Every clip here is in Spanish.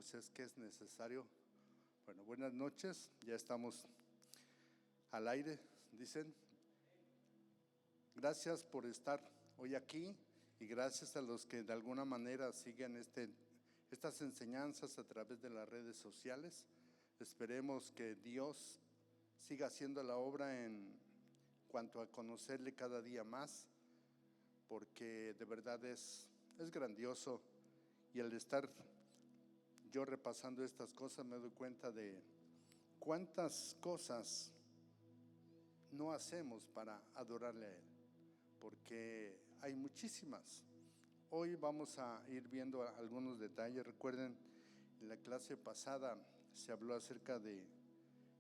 pues es que es necesario. Bueno, buenas noches, ya estamos al aire, dicen. Gracias por estar hoy aquí y gracias a los que de alguna manera siguen estas enseñanzas a través de las redes sociales. Esperemos que Dios siga haciendo la obra en cuanto a conocerle cada día más, porque de verdad es grandioso. Y al estar yo repasando estas cosas me doy cuenta de cuántas cosas no hacemos para adorarle a Él, porque hay muchísimas. Hoy vamos a ir viendo algunos detalles. Recuerden, en la clase pasada se habló acerca de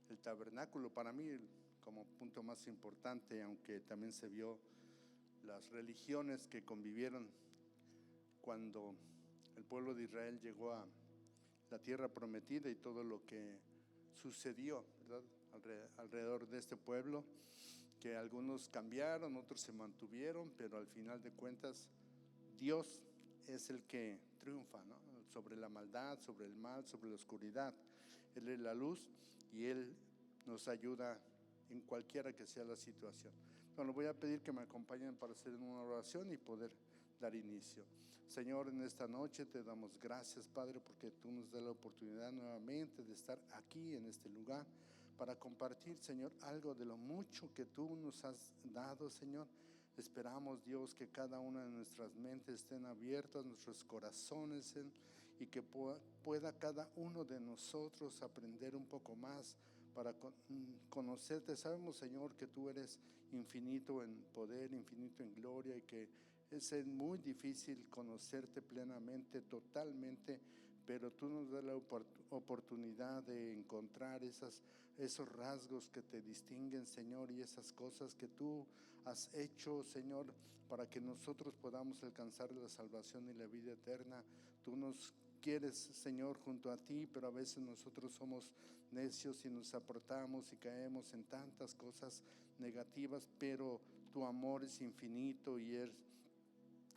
el tabernáculo, para mí como punto más importante, aunque también se vio las religiones que convivieron cuando el pueblo de Israel llegó a la tierra prometida y todo lo que sucedió, ¿verdad?, alrededor de este pueblo, que algunos cambiaron, otros se mantuvieron, pero al final de cuentas Dios es el que triunfa, ¿no?, sobre la maldad, sobre el mal, sobre la oscuridad. Él es la luz y Él nos ayuda en cualquiera que sea la situación. Bueno, voy a pedir que me acompañen para hacer una oración y poder dar inicio. Señor, en esta noche te damos gracias, Padre, porque tú nos das la oportunidad nuevamente de estar aquí en este lugar para compartir, Señor, algo de lo mucho que tú nos has dado, Señor. Esperamos, Dios, que cada una de nuestras mentes estén abiertas, nuestros corazones, y que pueda cada uno de nosotros aprender un poco más para conocerte. Sabemos, Señor, que tú eres infinito en poder, infinito en gloria, y que es muy difícil conocerte plenamente, totalmente, pero tú nos das la oportunidad de encontrar esos rasgos que te distinguen, Señor, y esas cosas que tú has hecho, Señor, para que nosotros podamos alcanzar la salvación y la vida eterna. Tú nos quieres, Señor, junto a ti, pero a veces nosotros somos necios y nos apartamos y caemos en tantas cosas negativas, pero tu amor es infinito y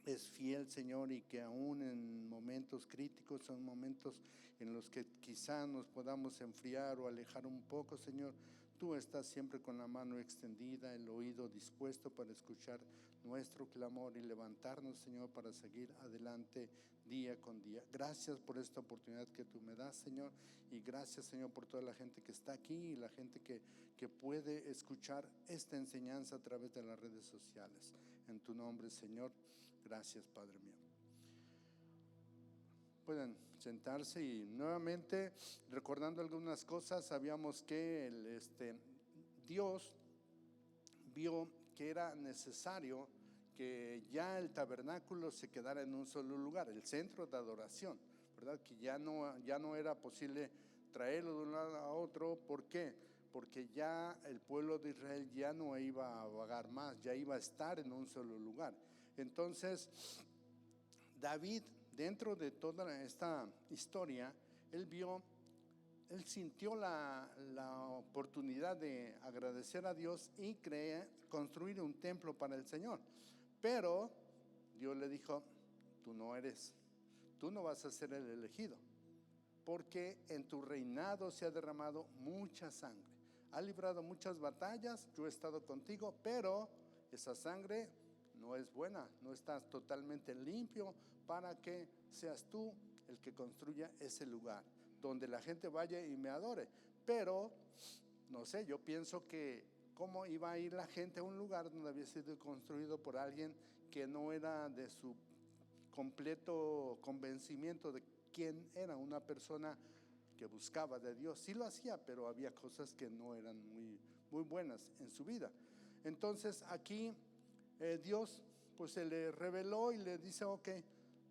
es fiel, Señor, y que aún en momentos críticos, son momentos en los que quizá nos podamos enfriar o alejar un poco, Señor, tú estás siempre con la mano extendida, el oído dispuesto para escuchar nuestro clamor y levantarnos, Señor, para seguir adelante día con día. Gracias por esta oportunidad que tú me das, Señor, y gracias, Señor, por toda la gente que está aquí y la gente que puede escuchar esta enseñanza a través de las redes sociales. En tu nombre, Señor, gracias, Padre mío. Pueden sentarse. Y nuevamente, recordando algunas cosas, sabíamos que Dios vio que era necesario que ya el tabernáculo se quedara en un solo lugar, el centro de adoración, ¿verdad? Que ya no era posible traerlo de un lado a otro. ¿Por qué? Porque ya el pueblo de Israel ya no iba a vagar más, ya iba a estar en un solo lugar. Entonces, David, dentro de toda esta historia, él sintió la oportunidad de agradecer a Dios y construir un templo para el Señor. Pero Dios le dijo: tú no vas a ser el elegido, porque en tu reinado se ha derramado mucha sangre, has librado muchas batallas, yo he estado contigo, pero esa sangre no es buena, no estás totalmente limpio para que seas tú el que construya ese lugar donde la gente vaya y me adore. Pero no sé, yo pienso que cómo iba a ir la gente a un lugar donde había sido construido por alguien que no era de su completo convencimiento de quién era, una persona que buscaba de Dios. Sí lo hacía, pero había cosas que no eran muy buenas en su vida. Entonces aquí Dios pues se le reveló y le dice: ok,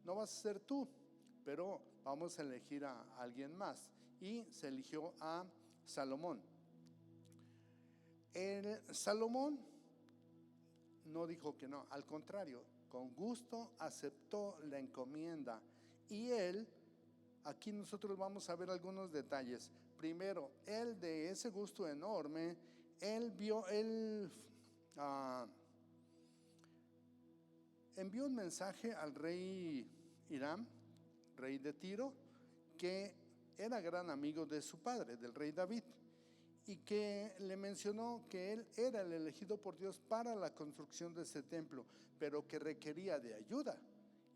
no vas a ser tú, pero vamos a elegir a alguien más. Y se eligió a Salomón. Salomón no dijo que no, al contrario, con gusto aceptó la encomienda. Y aquí nosotros vamos a ver algunos detalles. Primero, él, de ese gusto enorme, envió un mensaje al rey Hiram, rey de Tiro, que era gran amigo de su padre, del rey David, y que le mencionó que él era el elegido por Dios para la construcción de ese templo, pero que requería de ayuda.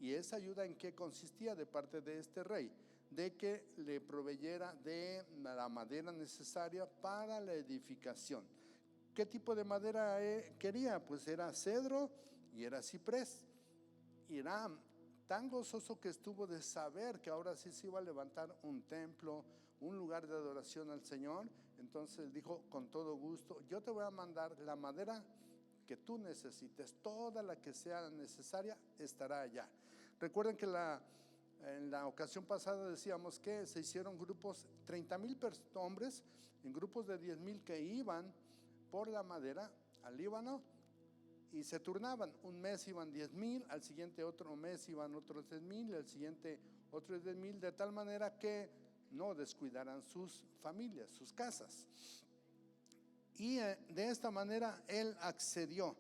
¿Y esa ayuda en qué consistía de parte de este rey? De que le proveyera de la madera necesaria para la edificación. ¿Qué tipo de madera quería? Pues era cedro y era ciprés. Hiram, tan gozoso que estuvo de saber que ahora sí se iba a levantar un templo, un lugar de adoración al Señor, entonces dijo: con todo gusto, yo te voy a mandar la madera que tú necesites, toda la que sea necesaria estará allá. Recuerden que en la ocasión pasada decíamos que se hicieron grupos, 30,000 hombres, en grupos de 10,000 que iban por la madera al Líbano y se turnaban. Un mes iban 10,000, al siguiente otro mes iban otros 10,000, al siguiente otros 10,000, de tal manera que no descuidaran sus familias, sus casas. Y de esta manera él accedió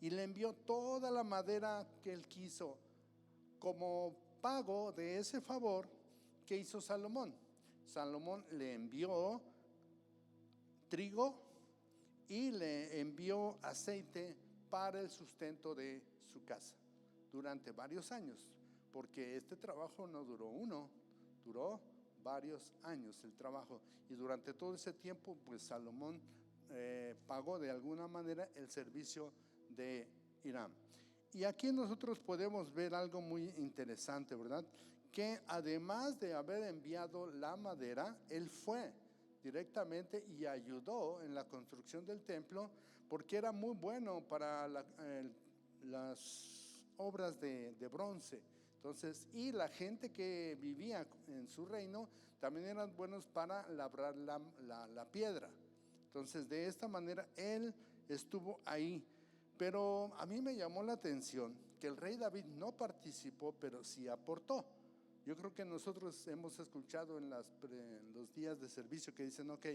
y le envió toda la madera que él quiso como pago de ese favor que hizo Salomón. Salomón le envió trigo y le envió aceite para el sustento de su casa durante varios años, porque este trabajo no duró uno, duró varios años el trabajo, y durante todo ese tiempo pues Salomón pagó de alguna manera el servicio de Hiram. Y aquí nosotros podemos ver algo muy interesante, ¿verdad? Que además de haber enviado la madera, él fue directamente y ayudó en la construcción del templo, porque era muy bueno para las obras de bronce. Entonces, y la gente que vivía en su reino también eran buenos para labrar la piedra. Entonces, de esta manera él estuvo ahí. Pero a mí me llamó la atención que el rey David no participó, pero sí aportó. Yo creo que nosotros hemos escuchado en los días de servicio que dicen: ok,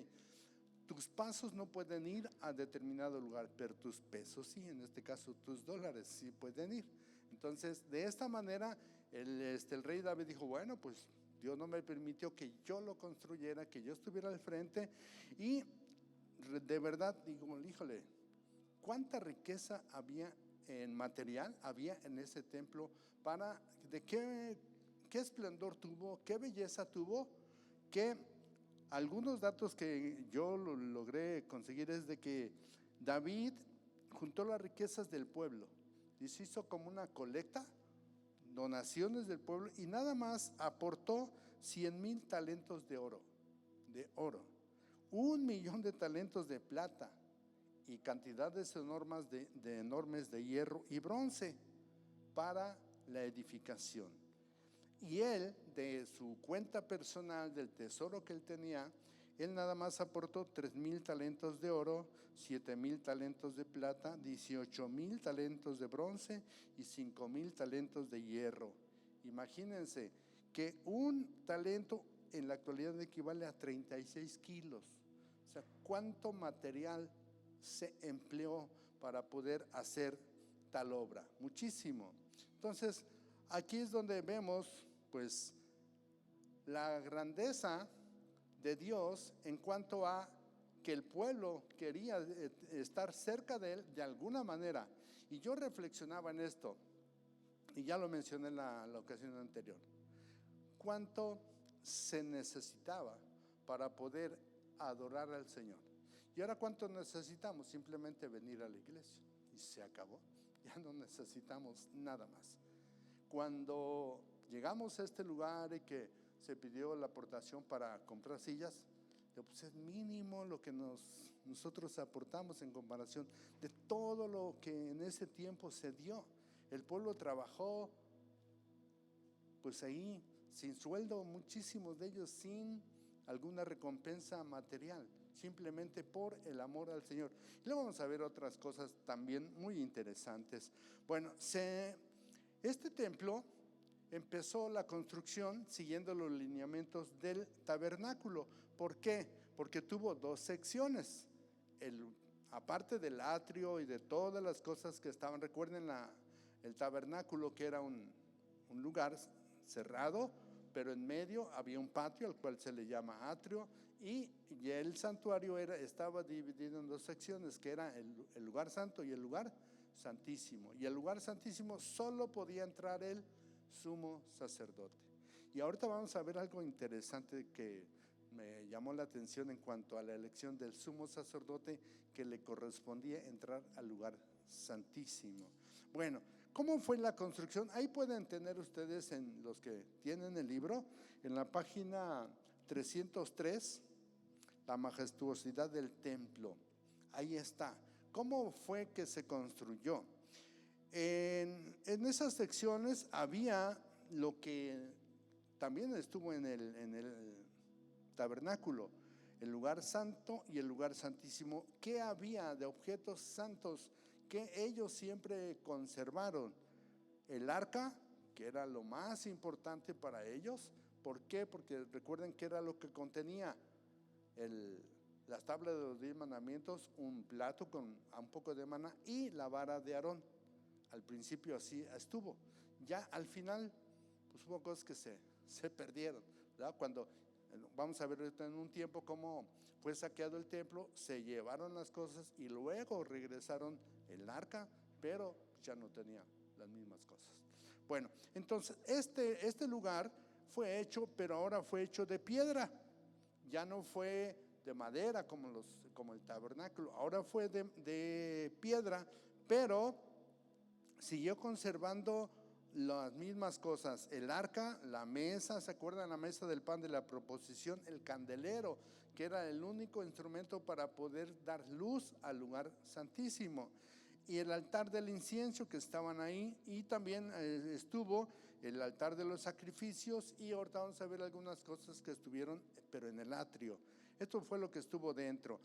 tus pasos no pueden ir a determinado lugar, pero tus pesos sí, en este caso tus dólares sí pueden ir. Entonces, de esta manera, el rey David dijo: bueno, pues Dios no me permitió que yo lo construyera, que yo estuviera al frente, y de verdad digo: híjole, cuánta riqueza había en material, había en ese templo, de qué esplendor tuvo, qué belleza tuvo, que algunos datos que yo logré conseguir es de que David juntó las riquezas del pueblo y se hizo como una colecta, donaciones del pueblo, y nada más aportó 100,000 talentos de oro, 1,000,000 de talentos de plata y cantidades enormes de hierro y bronce para la edificación. Y él, de su cuenta personal, del tesoro que él tenía, él nada más aportó 3,000 talentos de oro, 7,000 talentos de plata, 18,000 talentos de bronce y 5,000 talentos de hierro. Imagínense que un talento en la actualidad equivale a 36 kilos. O sea, ¿cuánto material se empleó para poder hacer tal obra? Muchísimo. Entonces, aquí es donde vemos pues la grandeza de Dios en cuanto a que el pueblo quería estar cerca de él de alguna manera. Y yo reflexionaba en esto, y ya lo mencioné en la ocasión anterior: cuánto se necesitaba para poder adorar al Señor. Y ahora, ¿cuánto necesitamos? Simplemente venir a la iglesia y se acabó. Ya no necesitamos nada más. Cuando llegamos a este lugar y que se pidió la aportación para comprar sillas, pues es mínimo lo que nosotros aportamos en comparación de todo lo que en ese tiempo se dio. El pueblo trabajó pues ahí sin sueldo, muchísimos de ellos sin alguna recompensa material, simplemente por el amor al Señor. Y luego vamos a ver otras cosas también muy interesantes. Bueno, este templo empezó la construcción siguiendo los lineamientos del tabernáculo. ¿Por qué? Porque tuvo dos secciones. Aparte del atrio y de todas las cosas que estaban, recuerden el tabernáculo, que era un lugar cerrado pero en medio había un patio al cual se le llama atrio, y el santuario estaba dividido en dos secciones, que era el lugar santo y el lugar santísimo. Y el lugar santísimo solo podía entrar el sumo sacerdote. Y ahorita vamos a ver algo interesante que me llamó la atención en cuanto a la elección del sumo sacerdote, que le correspondía entrar al lugar santísimo. Bueno, ¿cómo fue la construcción? Ahí pueden tener ustedes, en los que tienen el libro, en la página 303, la majestuosidad del templo. Ahí está. ¿Cómo fue que se construyó? En esas secciones había lo que también estuvo en el tabernáculo, el lugar santo y el lugar santísimo. ¿Qué había de objetos santos que ellos siempre conservaron? El arca, que era lo más importante para ellos. ¿Por qué? Porque recuerden que era lo que contenía las tablas de los 10 mandamientos, un plato con un poco de maná y la vara de Aarón. Al principio así estuvo. Ya al final, pues hubo cosas que se perdieron, ¿verdad? Cuando vamos a ver en un tiempo cómo fue saqueado el templo, se llevaron las cosas y luego regresaron el arca, pero ya no tenía las mismas cosas. Bueno, entonces este lugar fue hecho, pero ahora fue hecho de piedra. Ya no fue de madera como el tabernáculo, ahora fue de piedra, pero siguió conservando las mismas cosas: el arca, la mesa, ¿se acuerdan? La mesa del pan de la proposición, el candelero, que era el único instrumento para poder dar luz al lugar santísimo, y el altar del incienso que estaban ahí, y también estuvo el altar de los sacrificios, y ahorita vamos a ver algunas cosas que estuvieron, pero en el atrio. Esto fue lo que estuvo dentro.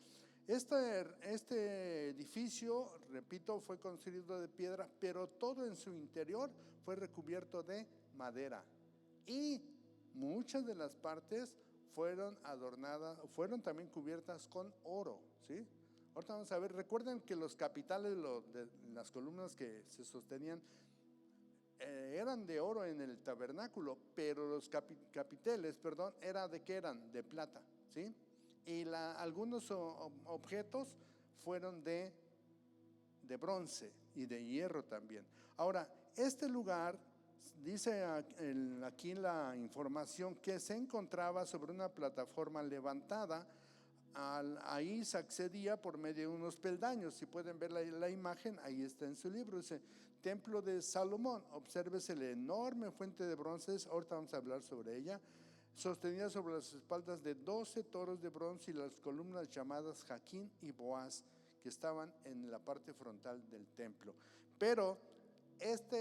Este edificio, repito, fue construido de piedra, pero todo en su interior fue recubierto de madera, y muchas de las partes fueron adornadas, fueron también cubiertas con oro, ¿sí? Ahorita vamos a ver. Recuerden que los capiteles de las columnas que se sostenían eran de oro en el tabernáculo, pero los capiteles, era ¿de qué eran? De plata, ¿sí? Y algunos objetos fueron de bronce y de hierro también. Ahora, este lugar, dice aquí en la información, que se encontraba sobre una plataforma levantada. Ahí se accedía por medio de unos peldaños. Si pueden ver la imagen, ahí está en su libro. Dice Templo de Salomón. Obsérvese la enorme fuente de bronce, ahorita vamos a hablar sobre ella, sostenida sobre las espaldas de 12 toros de bronce, y las columnas llamadas Jaquín y Boaz, que estaban en la parte frontal del templo. Pero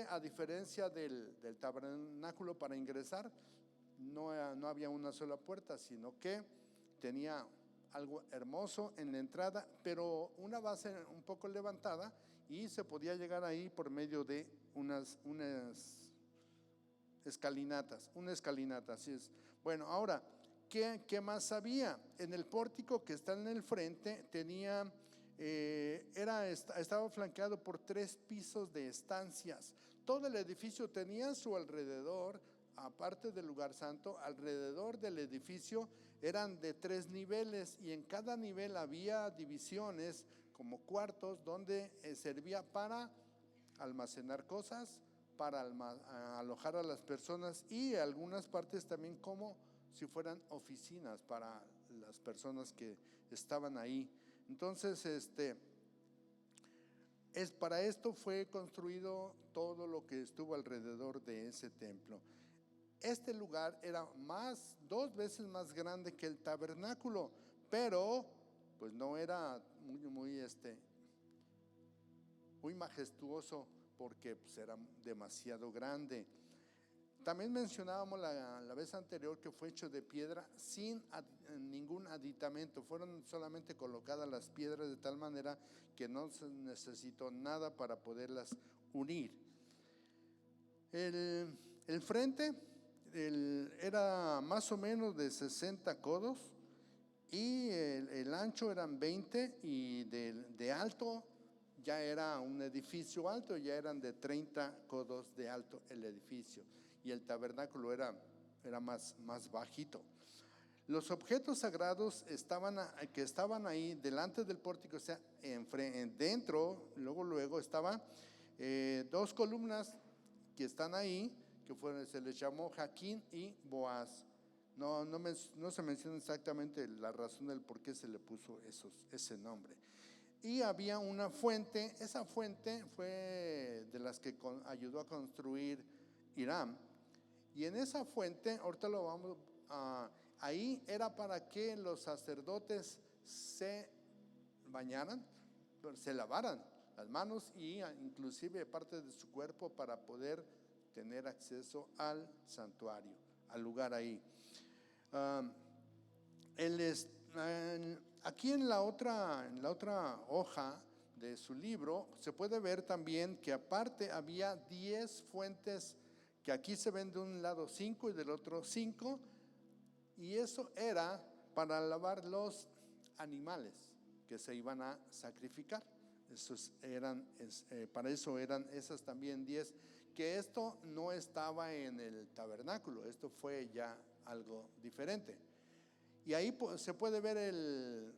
a diferencia del tabernáculo, para ingresar no había una sola puerta, sino que tenía algo hermoso en la entrada, pero una base un poco levantada, y se podía llegar ahí por medio de unas escalinatas, una escalinata, así es. Bueno, ahora, ¿qué más había? En el pórtico que está en el frente tenía, estaba flanqueado por 3 pisos de estancias. Todo el edificio tenía a su alrededor, aparte del lugar santo, alrededor del edificio eran de 3 niveles, y en cada nivel había divisiones como cuartos donde servía para almacenar cosas, para alojar a las personas, y algunas partes también como si fueran oficinas para las personas que estaban ahí. Entonces, para esto fue construido todo lo que estuvo alrededor de ese templo. Este lugar era 2 veces más grande que el tabernáculo, pero pues no era muy majestuoso, porque pues era demasiado grande. También mencionábamos la vez anterior que fue hecho de piedra sin ningún aditamento. Fueron solamente colocadas las piedras de tal manera que no se necesitó nada para poderlas unir. El frente era más o menos de 60 codos, y el ancho eran 20, y de alto ya era un edificio alto, ya eran de 30 codos de alto el edificio, y el tabernáculo era era más bajito. Los objetos sagrados que estaban ahí delante del pórtico, o sea, dentro, luego estaban 2 columnas que están ahí, que se les llamó Jaquín y Boaz. No se menciona exactamente la razón del por qué se le puso ese nombre. Y había una fuente, esa fuente fue de las que ayudó a construir Hiram. Y en esa fuente, ahorita lo vamos a… Ahí era para que los sacerdotes se bañaran, se lavaran las manos y inclusive parte de su cuerpo para poder tener acceso al santuario, al lugar ahí. Aquí en la otra hoja de su libro se puede ver también que aparte había 10 fuentes, que aquí se ven de un lado 5 y del otro 5, y eso era para lavar los animales que se iban a sacrificar. Para eso eran esas también 10, que esto no estaba en el tabernáculo, esto fue ya algo diferente. Y ahí se puede ver el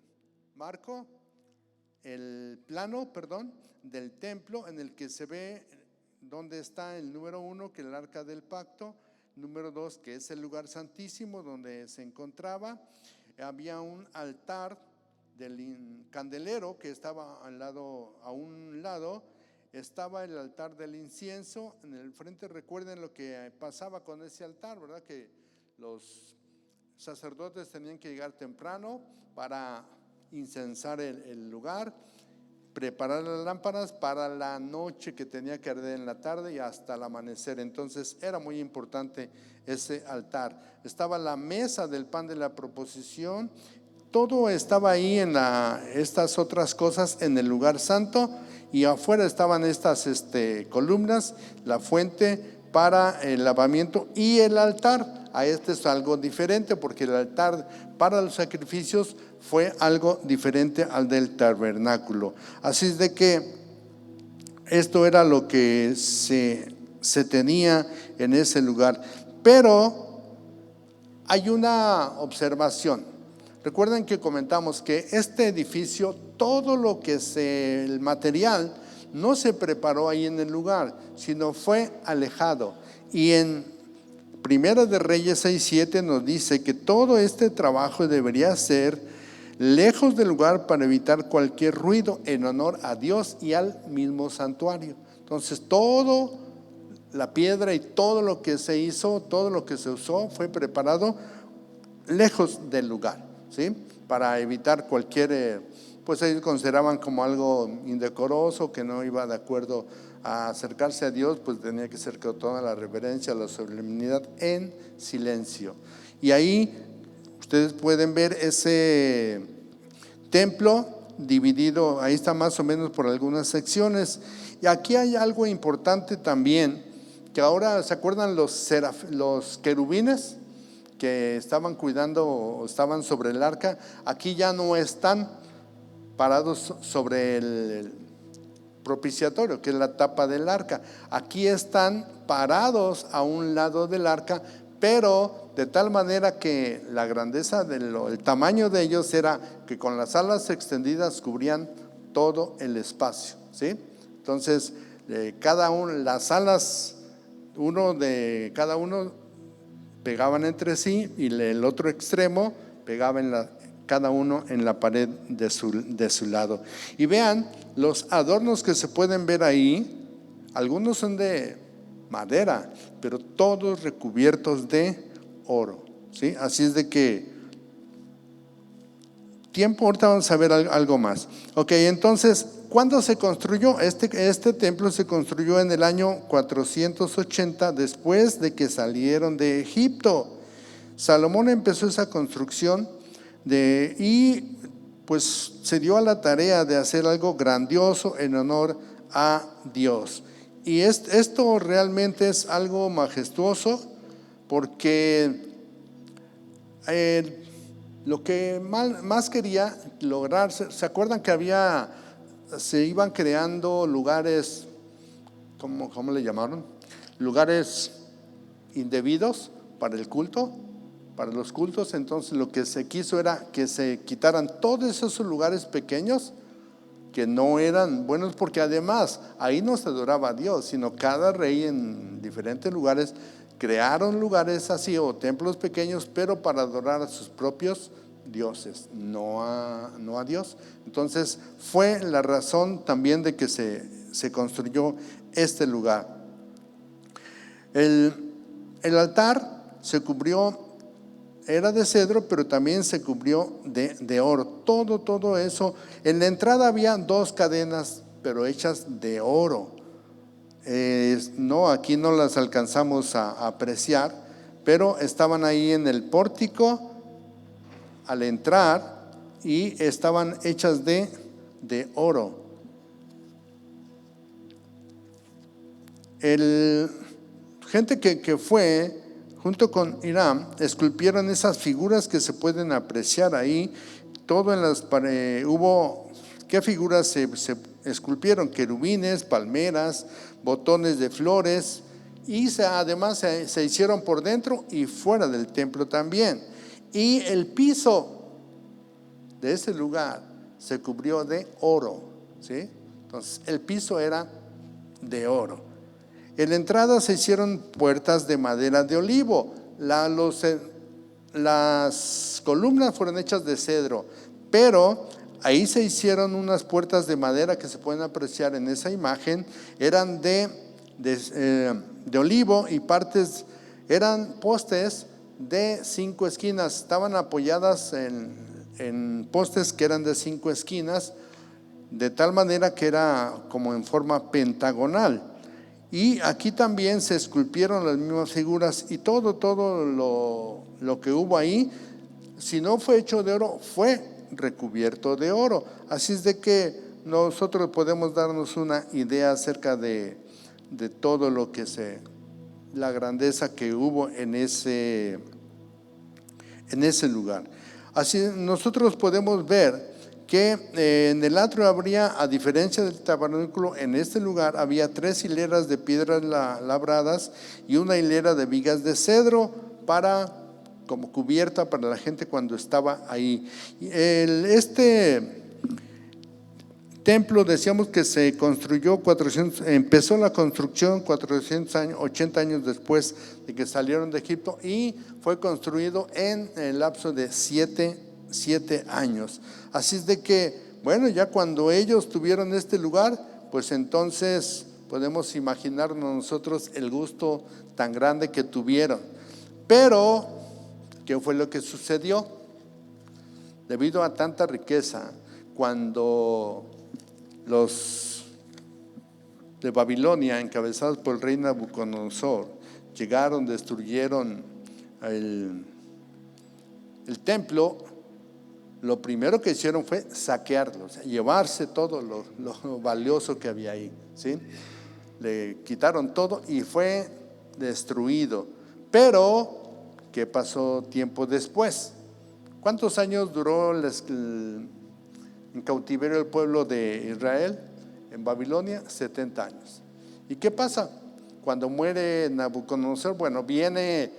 plano del templo, en el que se ve donde está el número 1, que es el arca del pacto, número 2, que es el lugar santísimo donde se encontraba. Había un altar del candelero que estaba a un lado estaba el altar del incienso. En el frente, recuerden lo que pasaba con ese altar, ¿verdad? Que los sacerdotes tenían que llegar temprano para incensar el lugar, preparar las lámparas para la noche que tenía que arder en la tarde y hasta el amanecer. Entonces era muy importante ese altar. Estaba la mesa del pan de la proposición. Todo estaba ahí estas otras cosas en el lugar santo, y afuera estaban estas columnas, la fuente para el lavamiento y el altar. A este es algo diferente, porque el altar para los sacrificios fue algo diferente al del tabernáculo. Así es de que esto era lo que se tenía en ese lugar. Pero hay una observación. Recuerden que comentamos que este edificio, todo lo que el material no se preparó ahí en el lugar, sino fue alejado. Y en Primera de Reyes 6:7 nos dice que todo este trabajo debería ser lejos del lugar para evitar cualquier ruido, en honor a Dios y al mismo santuario. Entonces todo, la piedra y todo lo que se hizo, todo lo que se usó, fue preparado lejos del lugar, ¿sí? Para evitar cualquier, pues ellos consideraban como algo indecoroso, que no iba de acuerdo a acercarse a Dios, pues tenía que ser con toda la reverencia, la solemnidad, en silencio. Y ahí ustedes pueden ver ese templo dividido, ahí está más o menos por algunas secciones. Y aquí hay algo importante también, que ahora, ¿se acuerdan los querubines que estaban cuidando o estaban sobre el arca? Aquí ya no están parados sobre el propiciatorio, que es la tapa del arca. Aquí están parados a un lado del arca, pero de tal manera que la grandeza el tamaño de ellos era que con las alas extendidas cubrían todo el espacio, ¿sí? Entonces las alas, uno de cada uno, pegaban entre sí, y el otro extremo pegaba cada uno en la pared de su lado. Y vean los adornos que se pueden ver ahí. Algunos son de madera, pero todos recubiertos de oro, ¿sí? Así es de que ahorita vamos a ver algo más. Ok, entonces, ¿cuándo se construyó? Este templo se construyó en el año 480 después de que salieron de Egipto. Salomón empezó esa construcción y pues se dio a la tarea de hacer algo grandioso en honor a Dios. Y esto realmente es algo majestuoso, porque lo que más quería lograr, ¿se acuerdan que se iban creando lugares, ¿cómo le llamaron? Lugares indebidos para el culto, para los cultos. Entonces lo que se quiso era que se quitaran todos esos lugares pequeños que no eran buenos, porque además ahí no se adoraba a Dios, sino cada rey en diferentes lugares crearon lugares así o templos pequeños, pero para adorar a sus propios dioses, no a Dios. Entonces fue la razón también de que se construyó este lugar. El altar se cubrió, era de cedro, pero también se cubrió de oro. Todo eso. En la entrada había 2 cadenas, pero hechas de oro. No, aquí no las alcanzamos a apreciar, pero estaban ahí en el pórtico al entrar y estaban hechas de oro. Gente que fue junto con Hiram esculpieron esas figuras que se pueden apreciar ahí. Todo en las paredes hubo. ¿Qué figuras se esculpieron? Querubines, palmeras, botones de flores, y además se hicieron por dentro y fuera del templo también. Y el piso de ese lugar se cubrió de oro, ¿sí? Entonces el piso era de oro. En la entrada se hicieron puertas de madera de olivo. Las columnas fueron hechas de cedro, pero ahí se hicieron unas puertas de madera que se pueden apreciar en esa imagen. Eran de olivo, y eran postes de 5 esquinas. Estaban apoyadas en postes que eran de 5 esquinas, de tal manera que era como en forma pentagonal. Y aquí también se esculpieron las mismas figuras, y todo lo que hubo ahí, si no fue hecho de oro, fue recubierto de oro. Así es de que nosotros podemos darnos una idea acerca de todo lo que la grandeza que hubo en ese lugar. Así nosotros podemos ver que en el atrio habría, a diferencia del tabernáculo, en este lugar había 3 hileras de piedras labradas y una hilera de vigas de cedro como cubierta para la gente cuando estaba ahí. Este templo, decíamos que se construyó empezó la construcción 480 años después de que salieron de Egipto, y fue construido en el lapso de 7 años. Así es de que, bueno, ya cuando ellos tuvieron este lugar, pues entonces podemos imaginarnos nosotros el gusto tan grande que tuvieron. Pero, ¿qué fue lo que sucedió? Debido a tanta riqueza, cuando los de Babilonia, encabezados por el rey Nabucodonosor, llegaron, destruyeron el templo, lo primero que hicieron fue saquearlo, o sea, llevarse todo lo valioso que había ahí, ¿sí? Le quitaron todo y fue destruido. Pero, ¿qué pasó tiempo después? ¿Cuántos años duró en cautiverio el pueblo de Israel en Babilonia? 70 años. ¿Y qué pasa? Cuando muere Nabucodonosor, bueno, viene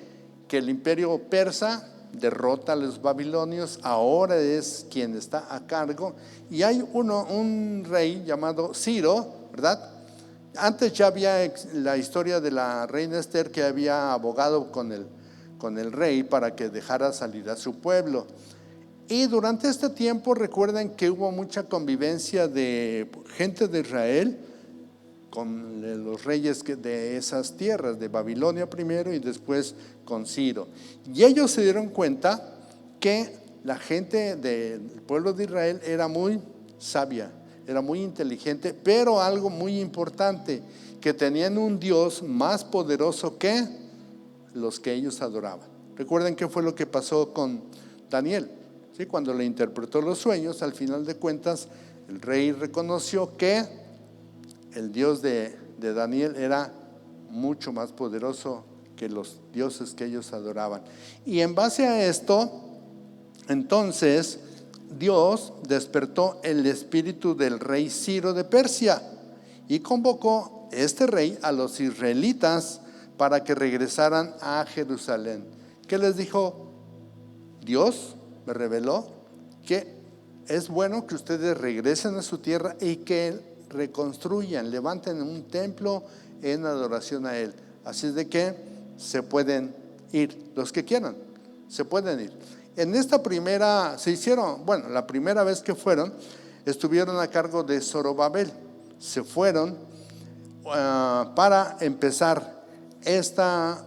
que el imperio persa derrota a los babilonios, ahora es quien está a cargo, y hay un rey llamado Ciro, ¿verdad? Antes ya había la historia de la reina Esther, que había abogado con el rey para que dejara salir a su pueblo. Y durante este tiempo recuerden que hubo mucha convivencia de gente de Israel con los reyes de esas tierras, de Babilonia primero y después con Ciro. Y ellos se dieron cuenta que la gente del pueblo de Israel era muy sabia, era muy inteligente, pero algo muy importante, que tenían un Dios más poderoso que los que ellos adoraban. Recuerden qué fue lo que pasó con Daniel, ¿sí? Cuando le interpretó los sueños, al final de cuentas el rey reconoció que el Dios de Daniel era mucho más poderoso que los dioses que ellos adoraban. Y en base a esto, entonces Dios despertó el espíritu del rey Ciro de Persia y convocó este rey a los israelitas para que regresaran a Jerusalén. ¿Qué les dijo? Dios me reveló que es bueno que ustedes regresen a su tierra y que reconstruyan, levanten un templo en adoración a Él. Así es de que se pueden ir, los que quieran, se pueden ir. En esta primera, la primera vez que fueron, estuvieron a cargo de Zorobabel. Se fueron para empezar esta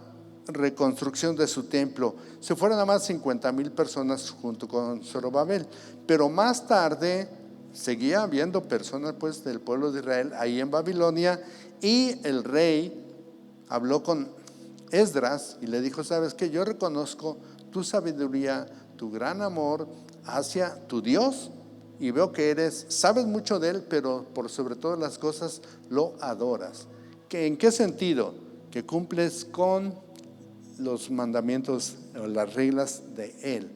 reconstrucción de su templo. Se fueron nada más 50,000 personas junto con Zorobabel, pero más tarde seguía habiendo personas pues del pueblo de Israel ahí en Babilonia, y el rey habló con Esdras y le dijo: ¿sabes qué? Yo reconozco tu sabiduría, tu gran amor hacia tu Dios, y veo que sabes mucho de Él, pero por sobre todas las cosas lo adoras. ¿En qué sentido? Que cumples con los mandamientos o las reglas de Él,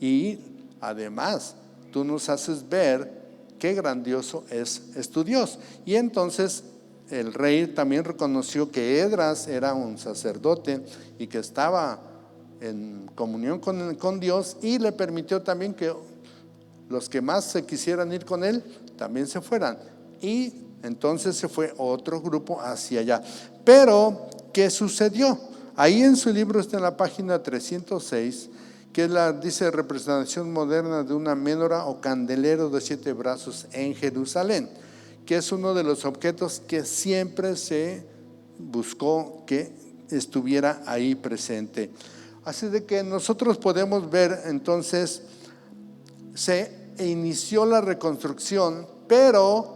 y además tú nos haces ver qué grandioso es tu Dios. Y entonces el rey también reconoció que Esdras era un sacerdote y que estaba en comunión con Dios, y le permitió también que los que más se quisieran ir con él también se fueran, y entonces se fue otro grupo hacia allá. Pero ¿qué sucedió? Ahí en su libro está en la página 306, que dice representación moderna de una menorá o candelero de 7 brazos en Jerusalén, que es uno de los objetos que siempre se buscó que estuviera ahí presente. Así de que nosotros podemos ver entonces, se inició la reconstrucción, pero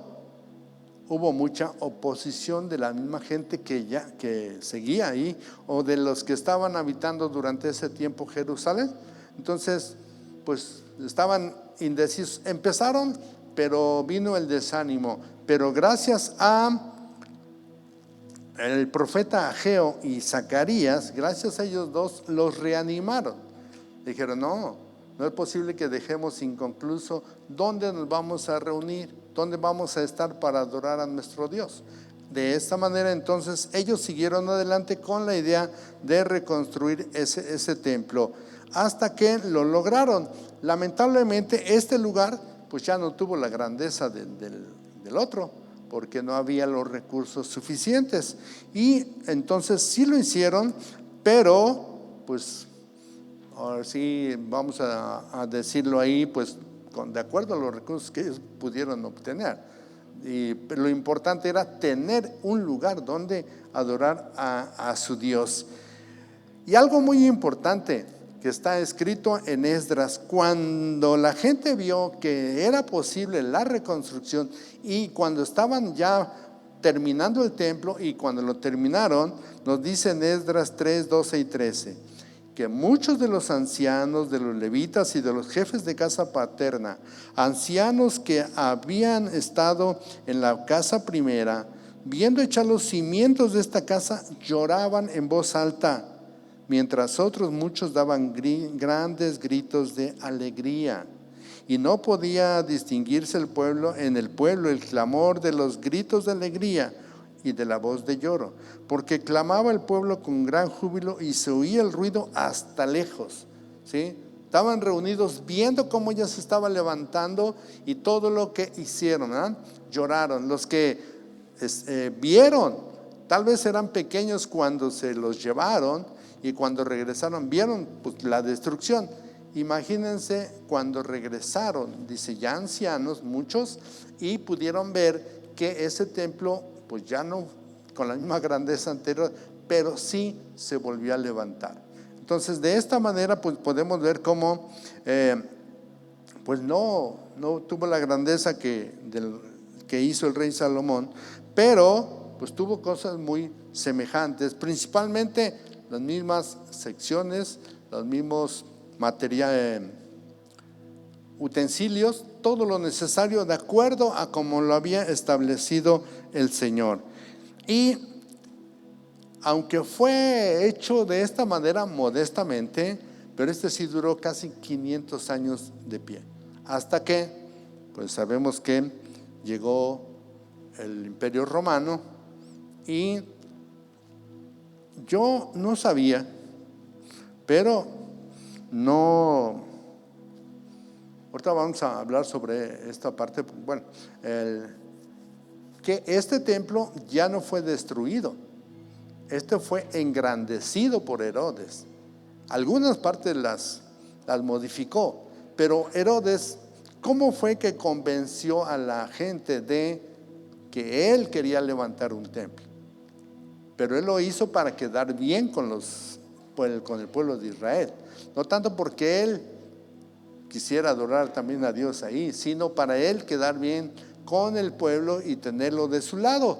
hubo mucha oposición de la misma gente que seguía ahí, o de los que estaban habitando durante ese tiempo Jerusalén. Entonces pues estaban indecisos. Empezaron, pero vino el desánimo. Pero gracias a el profeta Ageo y Zacarías, gracias a ellos dos, los reanimaron. Dijeron: no es posible que dejemos inconcluso dónde nos vamos a reunir, dónde vamos a estar para adorar a nuestro Dios. De esta manera entonces ellos siguieron adelante con la idea de reconstruir ese templo, hasta que lo lograron. Lamentablemente este lugar pues ya no tuvo la grandeza del otro, porque no había los recursos suficientes, y entonces sí lo hicieron, pero pues ahora sí vamos a decirlo ahí, pues de acuerdo a los recursos que ellos pudieron obtener. Pero lo importante era tener un lugar donde adorar a su Dios. Y algo muy importante que está escrito en Esdras: cuando la gente vio que era posible la reconstrucción, y cuando estaban ya terminando el templo, y cuando lo terminaron, nos dice en Esdras 3, 12 y 13, que muchos de los ancianos, de los levitas y de los jefes de casa paterna, ancianos que habían estado en la casa primera, viendo echar los cimientos de esta casa, lloraban en voz alta, mientras otros muchos daban grandes gritos de alegría. Y no podía distinguirse en el pueblo el clamor de los gritos de alegría y de la voz de lloro, porque clamaba el pueblo con gran júbilo y se oía el ruido hasta lejos. ¿Sí? Estaban reunidos viendo cómo ya se estaba levantando y todo lo que hicieron, ¿eh? Lloraron. Los que vieron, tal vez eran pequeños cuando se los llevaron, y cuando regresaron vieron pues la destrucción. Imagínense cuando regresaron, dice, ya ancianos muchos, y pudieron ver que ese templo pues ya no con la misma grandeza anterior, pero sí se volvió a levantar. Entonces de esta manera pues podemos ver cómo pues no tuvo la grandeza que hizo el rey Salomón, pero pues tuvo cosas muy semejantes, principalmente las mismas secciones, los mismos utensilios, todo lo necesario de acuerdo a como lo había establecido el Señor. Y aunque fue hecho de esta manera modestamente, pero sí duró casi 500 años de pie, hasta que pues sabemos que llegó el Imperio Romano. Y yo no sabía, pero no. Ahorita vamos a hablar sobre esta parte. Bueno, que este templo ya no fue destruido, este fue engrandecido por Herodes. Algunas partes las modificó, pero Herodes, ¿cómo fue que convenció a la gente de que él quería levantar un templo? Pero él lo hizo para quedar bien con el pueblo de Israel, no tanto porque él quisiera adorar también a Dios ahí, sino para él quedar bien con el pueblo y tenerlo de su lado.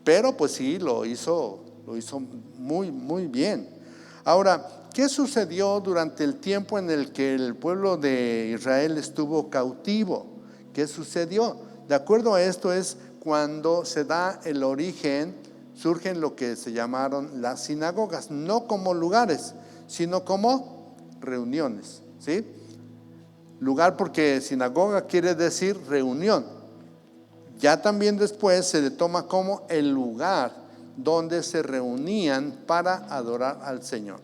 Pero pues sí, lo hizo muy, muy bien. Ahora, ¿qué sucedió durante el tiempo en el que el pueblo de Israel estuvo cautivo? ¿Qué sucedió? De acuerdo a esto es cuando se da el origen, surgen lo que se llamaron las sinagogas, no como lugares, sino como reuniones, ¿sí? Lugar porque sinagoga quiere decir reunión. Ya también después se le toma como el lugar donde se reunían para adorar al Señor.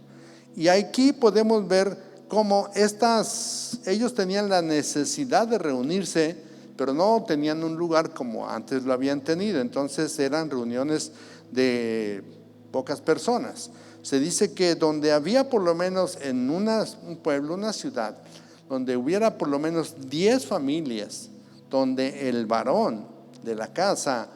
Y aquí podemos ver cómo ellos tenían la necesidad de reunirse, pero no tenían un lugar como antes lo habían tenido. Entonces eran reuniones de pocas personas. Se dice que donde había por lo menos en un pueblo, una ciudad, donde hubiera por lo menos 10 familias, donde el varón de la casa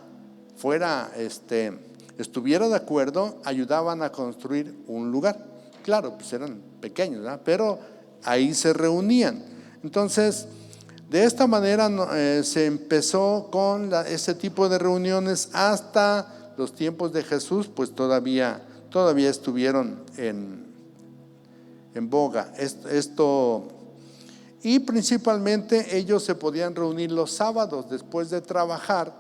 estuviera de acuerdo, ayudaban a construir un lugar. Claro, pues eran pequeños, ¿verdad? Pero ahí se reunían. Entonces, de esta manera se empezó con ese tipo de reuniones hasta los tiempos de Jesús, pues todavía estuvieron en boga. Y principalmente ellos se podían reunir los sábados después de trabajar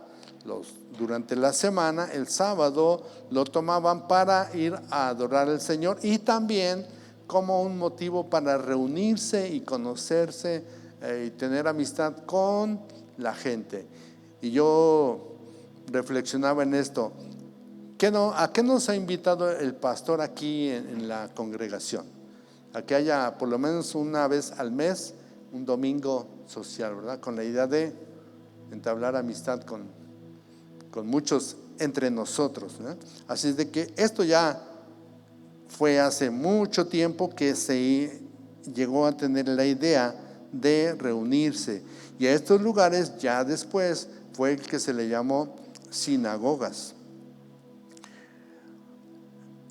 durante la semana. El sábado lo tomaban para ir a adorar al Señor y también como un motivo para reunirse y conocerse y tener amistad con la gente. Y yo reflexionaba en esto. ¿A qué nos ha invitado el pastor aquí en la congregación? A que haya por lo menos una vez al mes un domingo social, ¿verdad? Con la idea de entablar amistad con muchos entre nosotros, ¿verdad? Así es de que esto ya fue hace mucho tiempo que se llegó a tener la idea de reunirse, y a estos lugares ya después fue el que se le llamó sinagogas.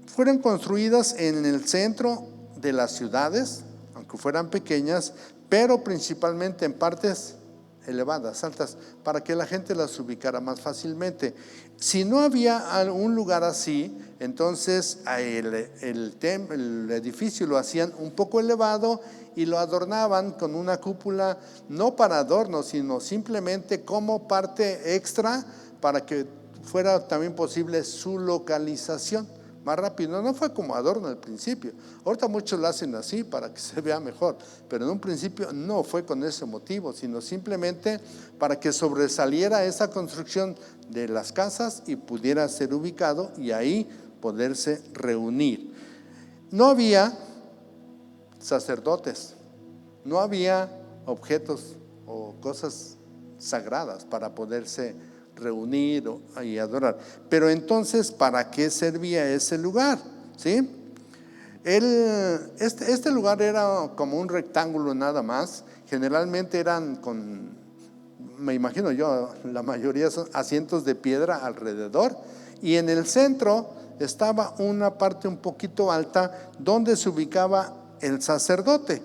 Fueron construidas en el centro de las ciudades, aunque fueran pequeñas, pero principalmente en partes elevadas, altas, para que la gente las ubicara más fácilmente. Si no había algún lugar así, entonces el edificio lo hacían un poco elevado y lo adornaban con una cúpula, no para adorno, sino simplemente como parte extra para que fuera también posible su localización más rápido. No fue como adorno al principio. Ahorita muchos lo hacen así para que se vea mejor, pero en un principio no fue con ese motivo, sino simplemente para que sobresaliera esa construcción de las casas y pudiera ser ubicado y ahí poderse reunir. No había sacerdotes, no había objetos o cosas sagradas para poderse reunir y adorar. Pero entonces, ¿para qué servía ese lugar? ¿Sí? Este lugar era como un rectángulo nada más. Generalmente eran me imagino yo, la mayoría son asientos de piedra alrededor, y en el centro estaba una parte un poquito alta donde se ubicaba el sacerdote,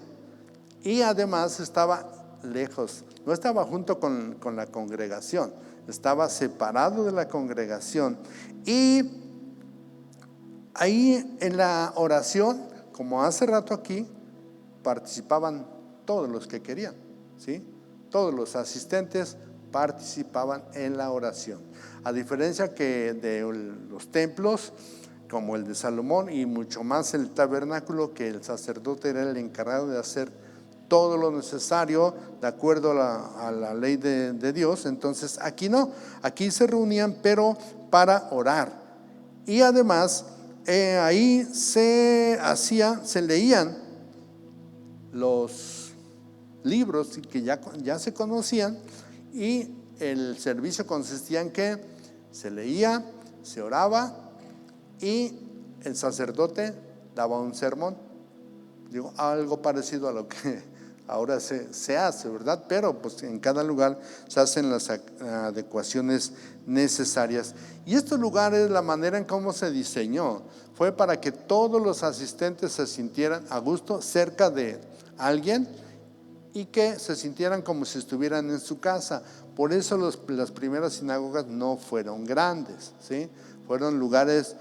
y además estaba lejos, no estaba junto con la congregación, estaba separado de la congregación. Y ahí en la oración, como hace rato aquí, participaban todos los que querían, ¿sí? Todos los asistentes participaban en la oración, a diferencia que de los templos como el de Salomón y mucho más el tabernáculo, que el sacerdote era el encargado de hacer todo lo necesario de acuerdo a la ley de Dios. Entonces aquí no, aquí se reunían pero para orar, y además ahí se leían los libros que ya se conocían, y el servicio consistía en que se leía, se oraba y el sacerdote daba un sermón. Digo, algo parecido a lo que ahora se hace, ¿verdad? Pero pues en cada lugar se hacen las adecuaciones necesarias. Y estos lugares, la manera en cómo se diseñó, fue para que todos los asistentes se sintieran a gusto cerca de alguien y que se sintieran como si estuvieran en su casa. Por eso las primeras sinagogas no fueron grandes, ¿sí? Fueron lugares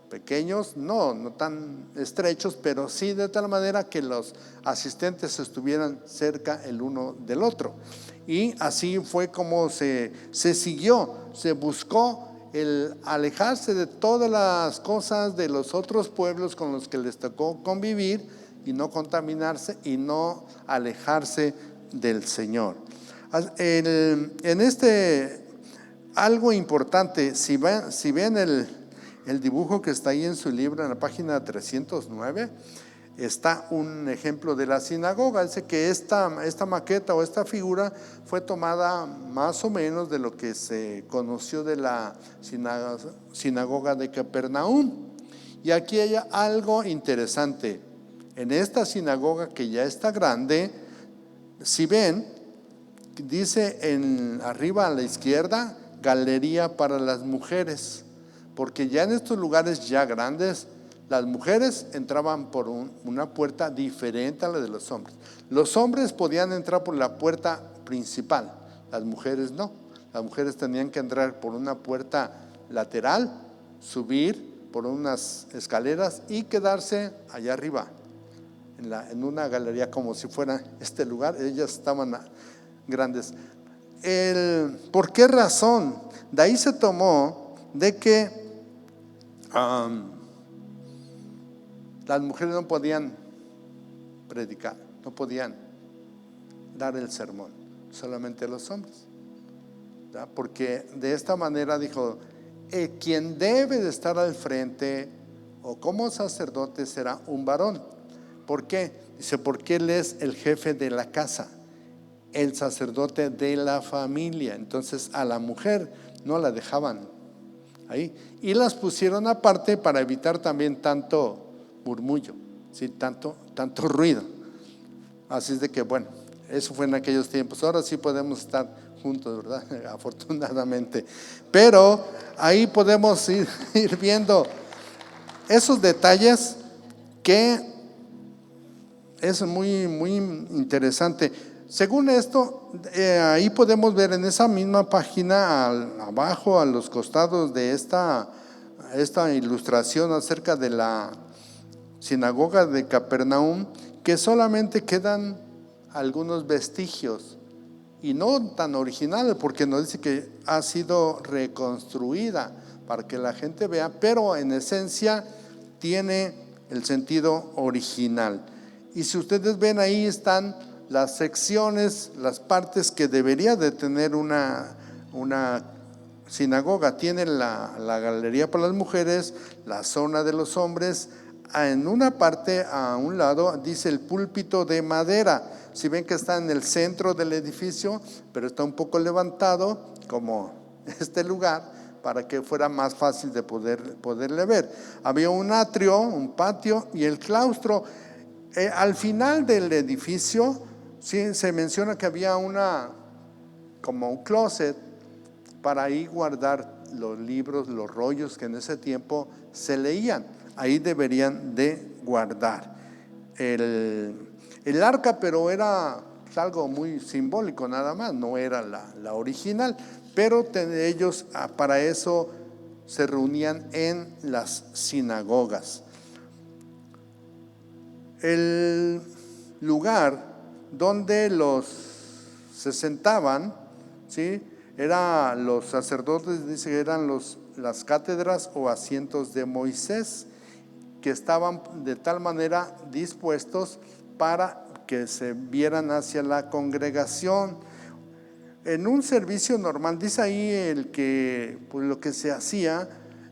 pequeños, no tan estrechos, pero sí de tal manera que los asistentes estuvieran cerca el uno del otro. Y así fue como se siguió, se buscó el alejarse de todas las cosas de los otros pueblos con los que les tocó convivir y no contaminarse y no alejarse del Señor. En algo importante, si ven el dibujo que está ahí en su libro, en la página 309, está un ejemplo de la sinagoga. Dice que esta maqueta o esta figura fue tomada más o menos de lo que se conoció de la sinagoga de Capernaum. Y aquí hay algo interesante. En esta sinagoga que ya está grande, si ven, dice arriba a la izquierda, galería para las mujeres. Porque ya en estos lugares ya grandes, las mujeres entraban por una puerta diferente a la de los hombres. Los hombres podían entrar por la puerta principal, las mujeres no. Las mujeres tenían que entrar por una puerta lateral, subir por unas escaleras y quedarse allá arriba, en una galería, como si fuera este lugar. Ellas estaban grandes. ¿Por qué razón? De ahí se tomó de que las mujeres no podían predicar, no podían dar el sermón, solamente los hombres, ¿verdad? Porque de esta manera dijo, quien debe de estar al frente o como sacerdote será un varón. ¿Por qué? Dice, porque él es el jefe de la casa, el sacerdote de la familia. Entonces a la mujer no la dejaban ahí, y las pusieron aparte para evitar también tanto murmullo, ¿sí? tanto ruido. Así es de que bueno, eso fue en aquellos tiempos. Ahora sí podemos estar juntos, ¿verdad? Afortunadamente. Pero ahí podemos ir viendo esos detalles que es muy, muy interesante. Según esto, ahí podemos ver en esa misma página, abajo a los costados de esta ilustración acerca de la sinagoga de Capernaum, que solamente quedan algunos vestigios y no tan originales, porque nos dice que ha sido reconstruida para que la gente vea, pero en esencia tiene el sentido original. Y si ustedes ven, ahí están las secciones, las partes que debería de tener una sinagoga. Tiene la galería para las mujeres, la zona de los hombres. En una parte, a un lado, dice el púlpito de madera. Si ven que está en el centro del edificio, pero está un poco levantado, como este lugar, para que fuera más fácil de poderle ver. Había un atrio, un patio y el claustro. Al final del edificio, sí, se menciona que había como un closet para ahí guardar los libros, los rollos que en ese tiempo se leían. Ahí deberían de guardar el arca, pero era algo muy simbólico nada más, no era la original, pero ellos para eso se reunían en las sinagogas. El lugar donde se sentaban, ¿sí? Los sacerdotes, dice que eran las cátedras o asientos de Moisés, que estaban de tal manera dispuestos para que se vieran hacia la congregación. En un servicio normal, dice ahí pues lo que se hacía,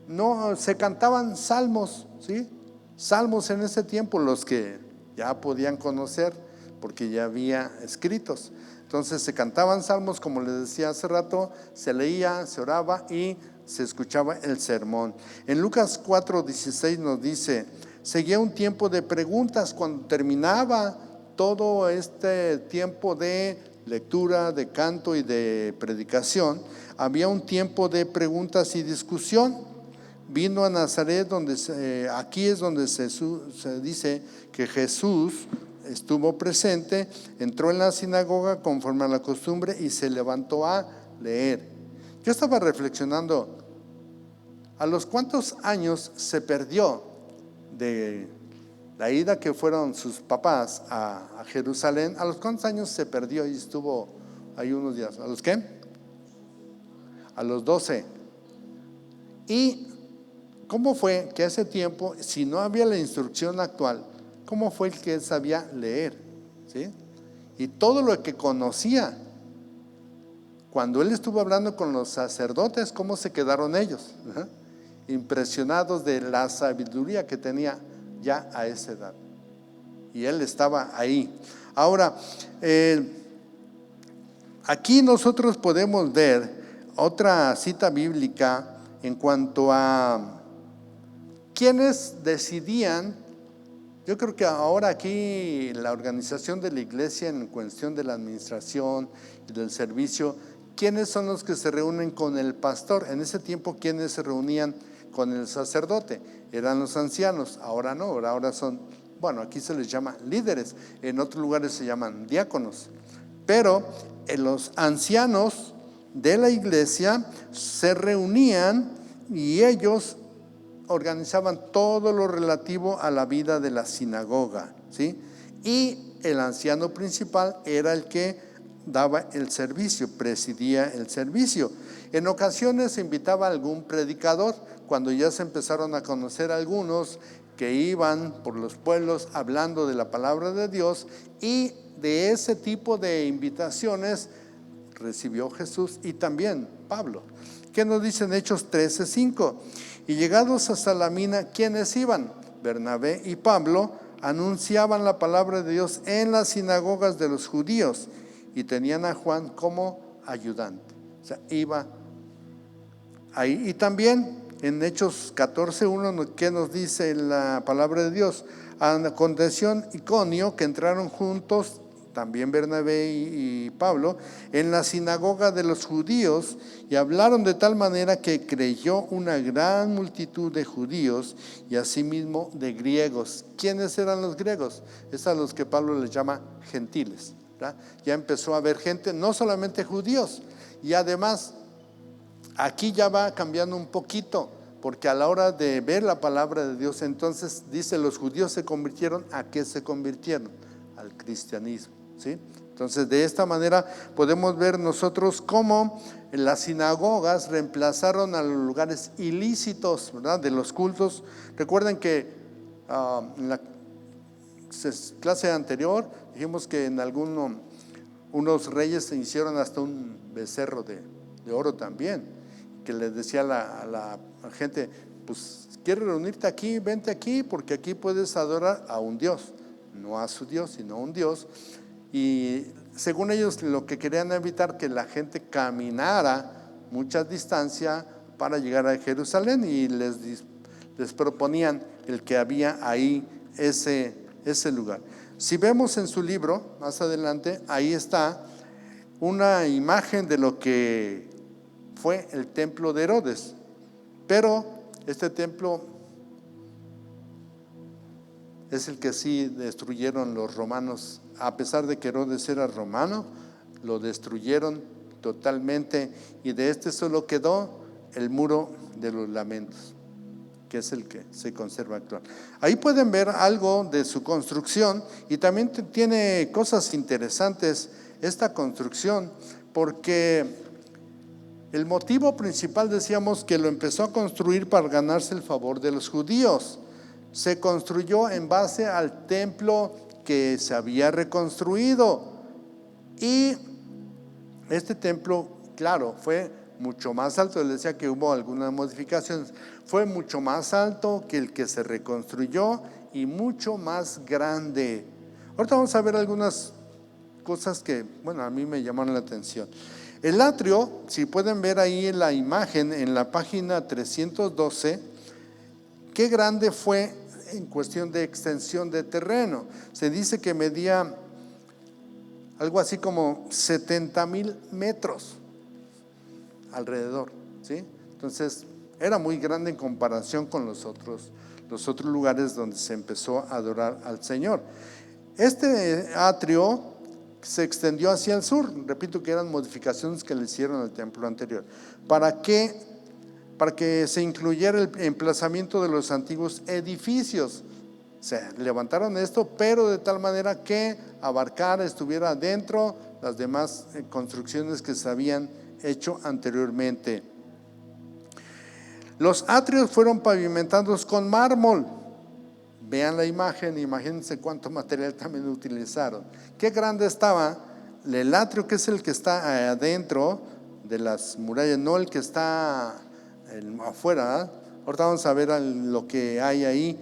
no se cantaban salmos, ¿sí? Salmos en ese tiempo, los que ya podían conocer, porque ya había escritos. Entonces se cantaban salmos, como les decía hace rato, se leía, se oraba y se escuchaba el sermón. En Lucas 4:16 nos dice: seguía un tiempo de preguntas. Cuando terminaba todo este tiempo de lectura, de canto y de predicación, había un tiempo de preguntas y discusión. Vino a Nazaret, aquí es donde se dice que Jesús estuvo presente, entró en la sinagoga conforme a la costumbre y se levantó a leer. Yo estaba reflexionando, ¿a los cuántos años se perdió de la ida que fueron sus papás a Jerusalén? ¿A los cuántos años se perdió y estuvo ahí unos días? ¿A los qué? A los 12. ¿Y cómo fue que ese tiempo, si no había la instrucción actual, cómo fue el que él sabía leer? ¿Sí? Y todo lo que conocía, cuando él estuvo hablando con los sacerdotes, ¿cómo se quedaron ellos? Impresionados de la sabiduría que tenía ya a esa edad. Y él estaba ahí. Ahora, aquí nosotros podemos ver otra cita bíblica en cuanto a quienes decidían. Yo creo que ahora aquí la organización de la iglesia en cuestión de la administración y del servicio, ¿quiénes son los que se reúnen con el pastor? En ese tiempo, ¿quiénes se reunían con el sacerdote? Eran los ancianos. Ahora no, ahora son, bueno, aquí se les llama líderes, en otros lugares se llaman diáconos. Pero los ancianos de la iglesia se reunían y ellos organizaban todo lo relativo a la vida de la sinagoga, ¿sí? Y el anciano principal era el que daba el servicio, presidía el servicio. En ocasiones se invitaba a algún predicador, cuando ya se empezaron a conocer algunos que iban por los pueblos hablando de la palabra de Dios, y de ese tipo de invitaciones recibió Jesús y también Pablo. ¿Qué nos dice en Hechos 13:5? Y llegados hasta la mina, ¿quiénes iban? Bernabé y Pablo anunciaban la palabra de Dios en las sinagogas de los judíos y tenían a Juan como ayudante. O sea, iba ahí. Y también en Hechos 14:1, ¿qué nos dice la palabra de Dios? Aconteció en Iconio que entraron juntos, también Bernabé y Pablo, en la sinagoga de los judíos y hablaron de tal manera que creyó una gran multitud de judíos y asimismo de griegos. ¿Quiénes eran los griegos? Es a los que Pablo les llama gentiles, ¿verdad? Ya empezó a haber gente, no solamente judíos, y además aquí ya va cambiando un poquito, porque a la hora de ver la palabra de Dios, entonces dice, los judíos se convirtieron. ¿A qué se convirtieron? Al cristianismo, ¿sí? Entonces de esta manera podemos ver nosotros cómo las sinagogas reemplazaron a los lugares ilícitos, ¿verdad?, de los cultos. Recuerden que en la clase anterior dijimos que en unos reyes se hicieron hasta un becerro de oro también, que les decía a la gente, pues quieres reunirte aquí, vente aquí, porque aquí puedes adorar a un Dios, no a su Dios, sino a un Dios. Y según ellos lo que querían evitar que la gente caminara mucha distancia para llegar a Jerusalén, y les proponían el que había ahí ese lugar. Si vemos en su libro, más adelante, ahí está una imagen de lo que fue el templo de Herodes. Pero este templo es el que sí destruyeron los romanos. A pesar de que Herodes era romano, lo destruyeron totalmente, y de este solo quedó el muro de los lamentos, que es el que se conserva actual. Ahí pueden ver algo de su construcción, y también tiene cosas interesantes esta construcción, porque el motivo principal, decíamos, que lo empezó a construir para ganarse el favor de los judíos. Se construyó en base al templo que se había reconstruido, y este templo, claro, fue mucho más alto. Les decía que hubo algunas modificaciones. fue mucho más alto que el que se reconstruyó y mucho más grande. Ahorita vamos a ver algunas cosas que, bueno, a mí me llamaron la atención. El atrio, si pueden ver ahí en la imagen, en la página 312, qué grande fue en cuestión de extensión de terreno. Se dice que medía algo así como 70,000 metros alrededor, ¿sí? Entonces era muy grande en comparación con los otros lugares donde se empezó a adorar al Señor. Este atrio se extendió hacia el sur. Repito que eran modificaciones que le hicieron al templo anterior. ¿Para qué? Para que se incluyera el emplazamiento de los antiguos edificios. Se levantaron esto, pero de tal manera que abarcara, estuviera dentro las demás construcciones que se habían hecho anteriormente. Los atrios fueron pavimentados con mármol. Vean la imagen, imagínense cuánto material también utilizaron. Qué grande estaba el atrio, que es el que está adentro de las murallas, no el que está afuera. Ahorita vamos a ver lo que hay ahí,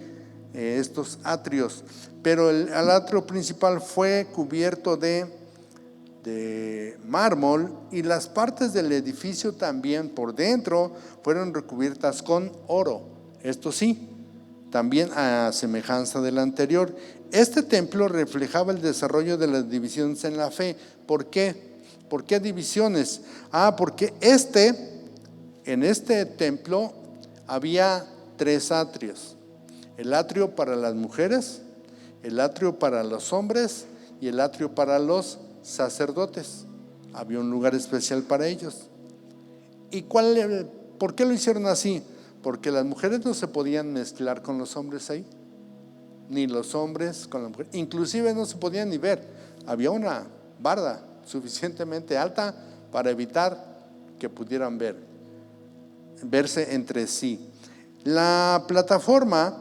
estos atrios. Pero el atrio principal fue cubierto de mármol, y las partes del edificio también por dentro fueron recubiertas con oro. Esto sí, también a semejanza del anterior. Este templo reflejaba el desarrollo de las divisiones en la fe. ¿Por qué? ¿Por qué divisiones? Porque en este templo había 3 atrios: el atrio para las mujeres, el atrio para los hombres y el atrio para los sacerdotes. Había un lugar especial para ellos. ¿Y por qué lo hicieron así? Porque las mujeres no se podían mezclar con los hombres ahí, ni los hombres con las mujeres, inclusive no se podían ni ver. Había una barda suficientemente alta para evitar que pudieran verse entre sí. La plataforma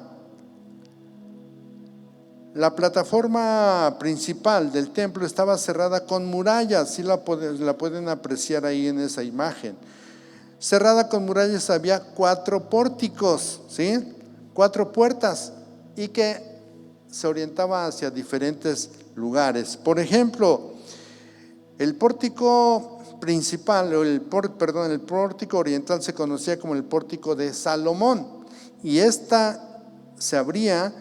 principal del templo estaba cerrada con murallas, sí la pueden apreciar ahí en esa imagen. Cerrada con murallas, había 4 pórticos, ¿sí? 4 puertas, y que se orientaba hacia diferentes lugares. Por ejemplo, el pórtico principal, el pórtico oriental se conocía como el pórtico de Salomón, y esta se abría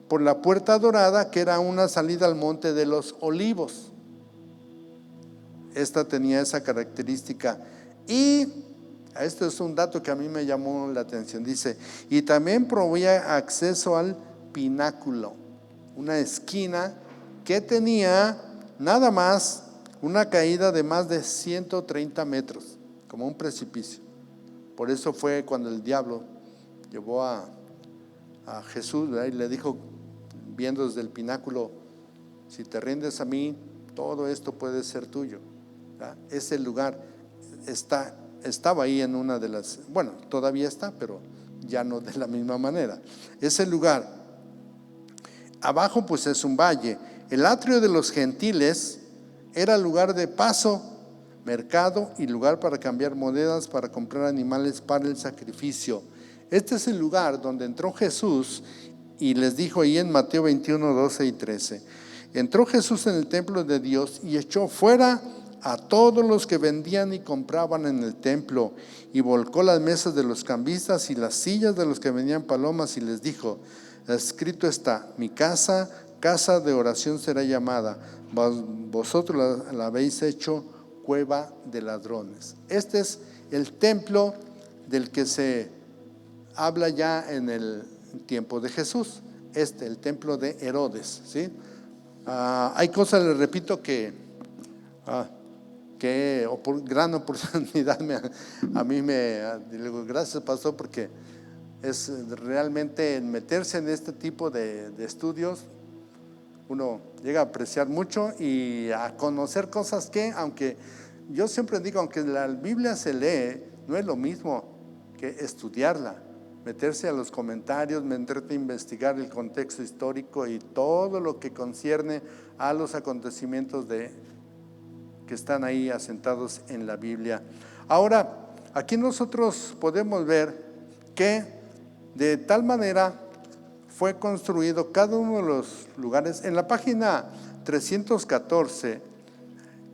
por la puerta dorada, que era una salida al monte de los olivos. Esta tenía esa característica. Y esto es un dato que a mí me llamó la atención. Dice, y también proveía acceso al pináculo, una esquina que tenía nada más una caída de más de 130 metros, como un precipicio. Por eso fue cuando el diablo llevó a Jesús, ¿verdad? Y le dijo, viendo desde el pináculo: si te rindes a mí, todo esto puede ser tuyo, ¿verdad? Ese lugar estaba ahí en una de las, bueno, todavía está, pero ya no de la misma manera. Ese lugar, abajo pues es un valle. El atrio de los gentiles era lugar de paso, mercado y lugar para cambiar monedas, para comprar animales para el sacrificio. Este es el lugar donde entró Jesús, y les dijo ahí en Mateo 21, 12 y 13: entró Jesús en el templo de Dios y echó fuera a todos los que vendían y compraban en el templo, y volcó las mesas de los cambistas y las sillas de los que vendían palomas, y les dijo: escrito está, mi casa, casa de oración será llamada, vosotros la habéis hecho cueva de ladrones. Este es el templo del que se habla ya en el tiempo de Jesús, el templo de Herodes, ¿sí? Hay cosas, les repito, que gran oportunidad a mí me digo, gracias pastor, porque es realmente meterse en este tipo de estudios. Uno llega a apreciar mucho y a conocer cosas que, aunque yo siempre digo, aunque la Biblia se lee, no es lo mismo que estudiarla, meterse a los comentarios, meterte a investigar el contexto histórico y todo lo que concierne a los acontecimientos que están ahí asentados en la Biblia. Ahora, aquí nosotros podemos ver que De tal manera fue construido cada uno de los lugares. En la página 314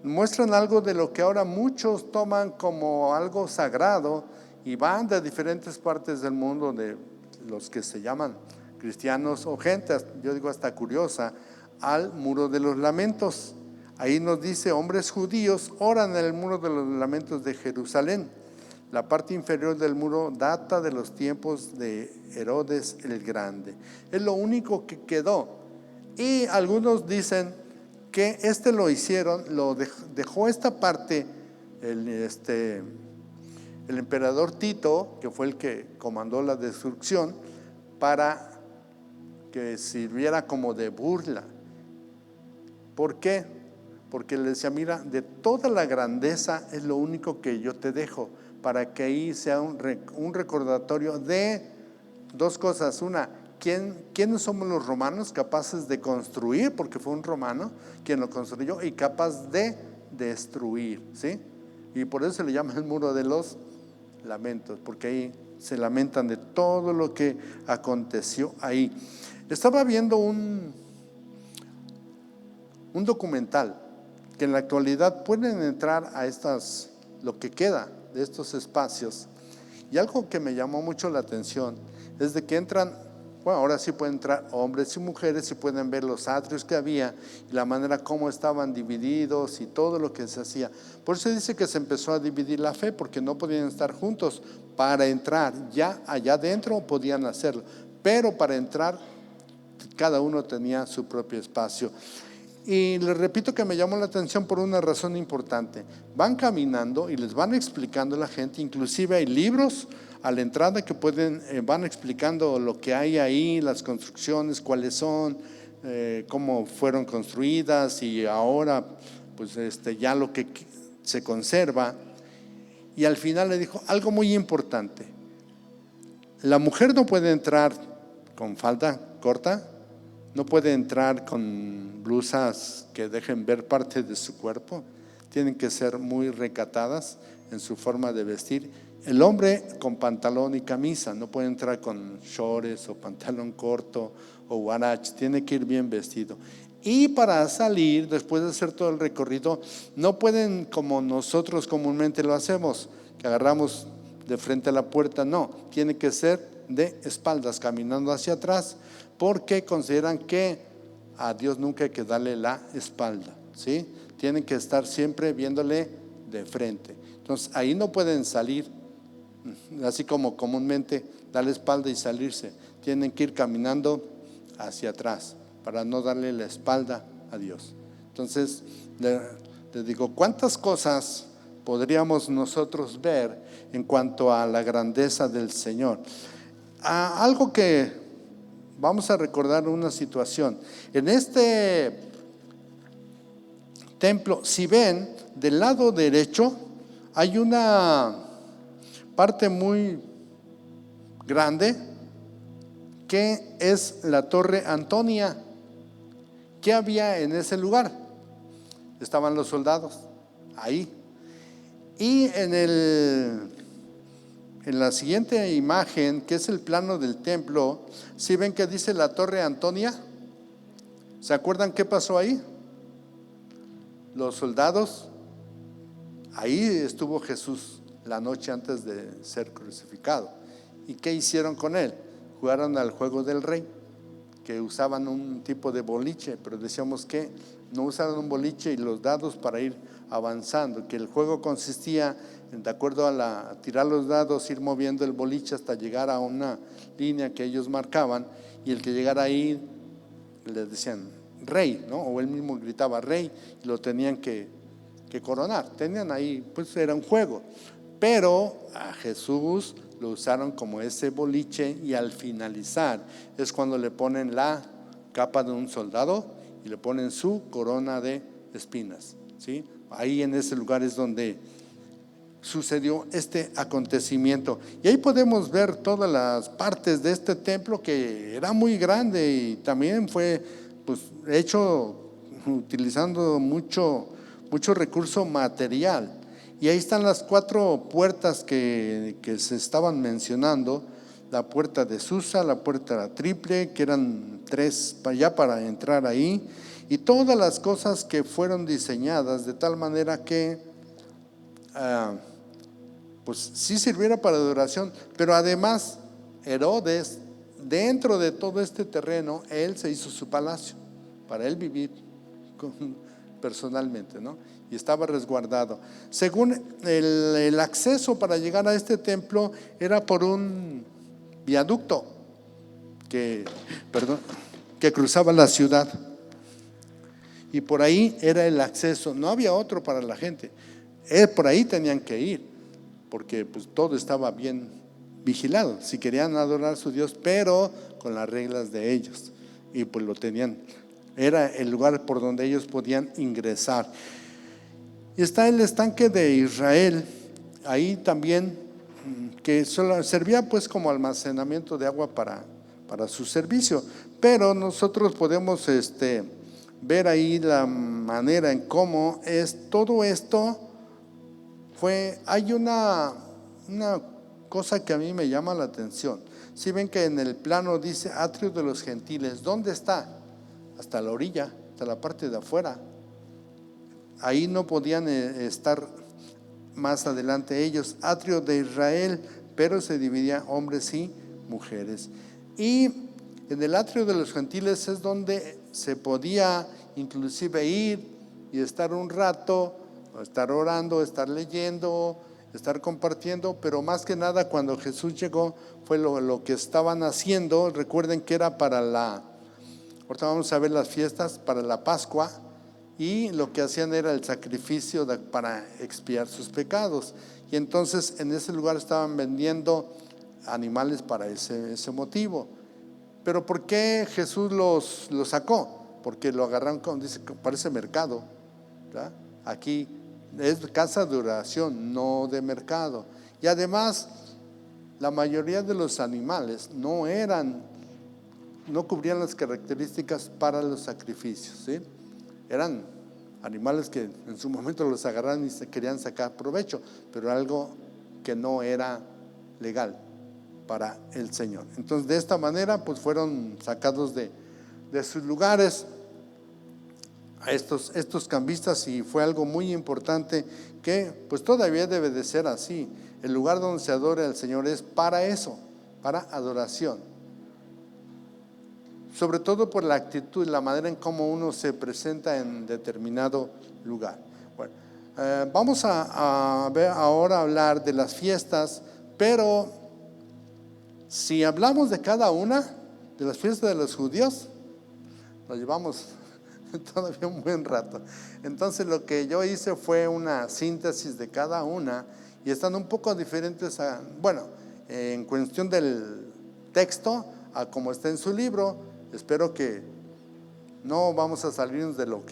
muestran algo de lo que ahora muchos toman como algo sagrado y van de diferentes partes del mundo, de los que se llaman cristianos o gente, yo digo hasta curiosa, al Muro de los Lamentos. Ahí nos dice: hombres judíos oran en el Muro de los Lamentos de Jerusalén. La parte inferior del muro data de los tiempos de Herodes el Grande. Es lo único que quedó. Y algunos dicen que lo hicieron, lo dejó esta parte el emperador Tito, que fue el que comandó la destrucción, para que sirviera como de burla. ¿Por qué? Porque le decía: mira, de toda la grandeza es lo único que yo te dejo, para que ahí sea un recordatorio de dos cosas. Una, ¿quiénes somos los romanos capaces de construir? Porque fue un romano quien lo construyó, y capaz de destruir, ¿sí? Y por eso se le llama el Muro de los Lamentos, porque ahí se lamentan de todo lo que aconteció ahí. Estaba viendo un documental que en la actualidad pueden entrar a lo que queda de estos espacios, y algo que me llamó mucho la atención es de que entran, bueno, ahora sí pueden entrar hombres y mujeres y pueden ver los atrios que había y la manera como estaban divididos y todo lo que se hacía. Por eso dice que se empezó a dividir la fe, porque no podían estar juntos. Para entrar ya allá adentro podían hacerlo, pero para entrar cada uno tenía su propio espacio. Y les repito que me llamó la atención por una razón importante. Van caminando y les van explicando a la gente, inclusive hay libros a la entrada que van explicando lo que hay ahí, las construcciones, cuáles son, cómo fueron construidas, y ahora pues ya lo que se conserva. Y al final le dijo algo muy importante: la mujer no puede entrar con falda corta, no puede entrar con blusas que dejen ver parte de su cuerpo, tienen que ser muy recatadas en su forma de vestir. El hombre con pantalón y camisa, no puede entrar con shorts o pantalón corto o huarache, tiene que ir bien vestido. Y para salir, después de hacer todo el recorrido, no pueden como nosotros comúnmente lo hacemos, que agarramos de frente a la puerta, no, tiene que ser de espaldas, caminando hacia atrás, porque consideran que a Dios nunca hay que darle la espalda, ¿sí? Tienen que estar siempre viéndole de frente. Entonces ahí no pueden salir así como comúnmente dar la espalda y salirse. Tienen que ir caminando hacia atrás para no darle la espalda a Dios. Entonces les digo, ¿cuántas cosas podríamos nosotros ver en cuanto a la grandeza del Señor? Algo que vamos a recordar, una situación en este templo. Si ven del lado derecho hay una parte muy grande que es la Torre Antonia. ¿Qué había en ese lugar? Estaban los soldados ahí. Y en la siguiente imagen, que es el plano del templo, ¿sí ven que dice la Torre Antonia? ¿Se acuerdan qué pasó ahí? Los soldados, ahí estuvo Jesús la noche antes de ser crucificado. ¿Y qué hicieron con él? Jugaron al juego del rey, que usaban un tipo de boliche, pero decíamos que no usaron un boliche y los dados para ir avanzando, que el juego consistía de acuerdo a tirar los dados, ir moviendo el boliche hasta llegar a una línea que ellos marcaban, y el que llegara ahí les decían rey, ¿no? O él mismo gritaba rey, y lo tenían que coronar. Tenían ahí, pues era un juego, pero a Jesús lo usaron como ese boliche, y al finalizar es cuando le ponen la capa de un soldado y le ponen su corona de espinas, ¿sí? Ahí en ese lugar es donde sucedió este acontecimiento, y ahí podemos ver todas las partes de este templo, que era muy grande y también fue pues hecho utilizando mucho recurso material. Y ahí están las 4 puertas que se estaban mencionando, la puerta de Susa, la puerta triple, que eran 3 ya para entrar ahí, y todas las cosas que fueron diseñadas de tal manera que pues sí sirviera para adoración, pero además Herodes, dentro de todo este terreno, él se hizo su palacio para él vivir personalmente, ¿no? Y estaba resguardado. Según el acceso para llegar a este templo era por un viaducto que cruzaba la ciudad, y por ahí era el acceso, no había otro para la gente, por ahí tenían que ir, porque pues todo estaba bien vigilado, si querían adorar a su Dios, pero con las reglas de ellos, y pues lo tenían, era el lugar por donde ellos podían ingresar. Y está el estanque de Israel, ahí también, que solo servía pues como almacenamiento de agua para su servicio, pero nosotros podemos ver ahí la manera en cómo es todo esto. Hay una cosa que a mí me llama la atención. Si ven que en el plano dice atrio de los gentiles, ¿dónde está? Hasta la orilla, hasta la parte de afuera. Ahí no podían estar más adelante ellos. Atrio de Israel, pero se dividía hombres y mujeres. Y en el atrio de los gentiles es donde se podía inclusive ir y estar un rato, estar orando, estar leyendo, estar compartiendo, pero más que nada cuando Jesús llegó fue lo que estaban haciendo. Recuerden que era ahorita vamos a ver las fiestas para la Pascua, y lo que hacían era el sacrificio para expiar sus pecados, y entonces en ese lugar estaban vendiendo animales para ese motivo. Pero ¿por qué Jesús los sacó? Porque lo agarraron, como dice, parece mercado, ¿verdad? Aquí es casa de oración, no de mercado. Y además la mayoría de los animales no cubrían las características para los sacrificios, ¿sí? Eran animales que en su momento los agarraron y se querían sacar provecho, pero algo que no era legal para el Señor. Entonces de esta manera pues fueron sacados de sus lugares a estos cambistas, y fue algo muy importante que pues todavía debe de ser así. El lugar donde se adora al Señor es para eso, para adoración, sobre todo por la actitud, la manera en cómo uno se presenta en determinado lugar. Bueno, vamos a ver ahora hablar de las fiestas, pero si hablamos de cada una de las fiestas de los judíos, nos llevamos todavía un buen rato. Entonces lo que yo hice fue una síntesis de cada una, y están un poco diferentes en cuestión del texto a como está en su libro. Espero que no vamos a salirnos de lo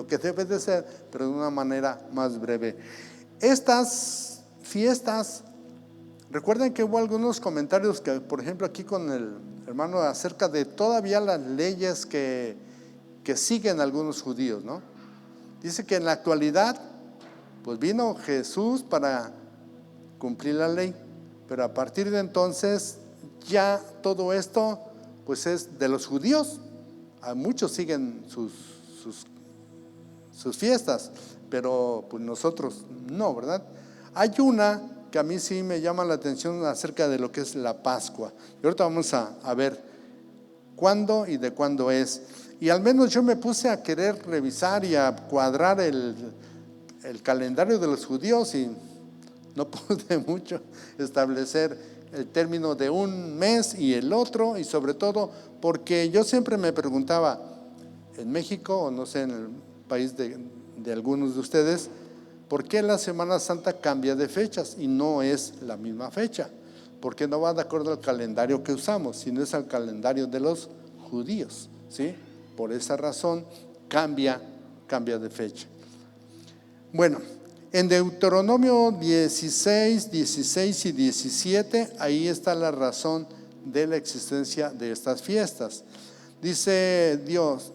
que debe de ser, pero de una manera más breve. Estas fiestas, recuerden que hubo algunos comentarios que, por ejemplo, aquí con el hermano, acerca de todavía las leyes que siguen algunos judíos, ¿no? Dice que en la actualidad pues vino Jesús para cumplir la ley, pero a partir de entonces ya todo esto pues es de los judíos. A muchos siguen sus fiestas, pero pues nosotros no, ¿verdad? Hay una que a mí sí me llama la atención acerca de lo que es la Pascua, y ahorita vamos a ver cuándo y de cuándo es. Y al menos yo me puse a querer revisar y a cuadrar el calendario de los judíos, y no pude mucho establecer el término de un mes y el otro, y sobre todo porque yo siempre me preguntaba, en México, o no sé, en el país de algunos de ustedes, ¿por qué la Semana Santa cambia de fechas y no es la misma fecha? Porque no va de acuerdo al calendario que usamos, sino es al calendario de los judíos, ¿sí? Por esa razón cambia de fecha. Bueno, en Deuteronomio 16 y 17, ahí está la razón de la existencia de estas fiestas. Dice Dios: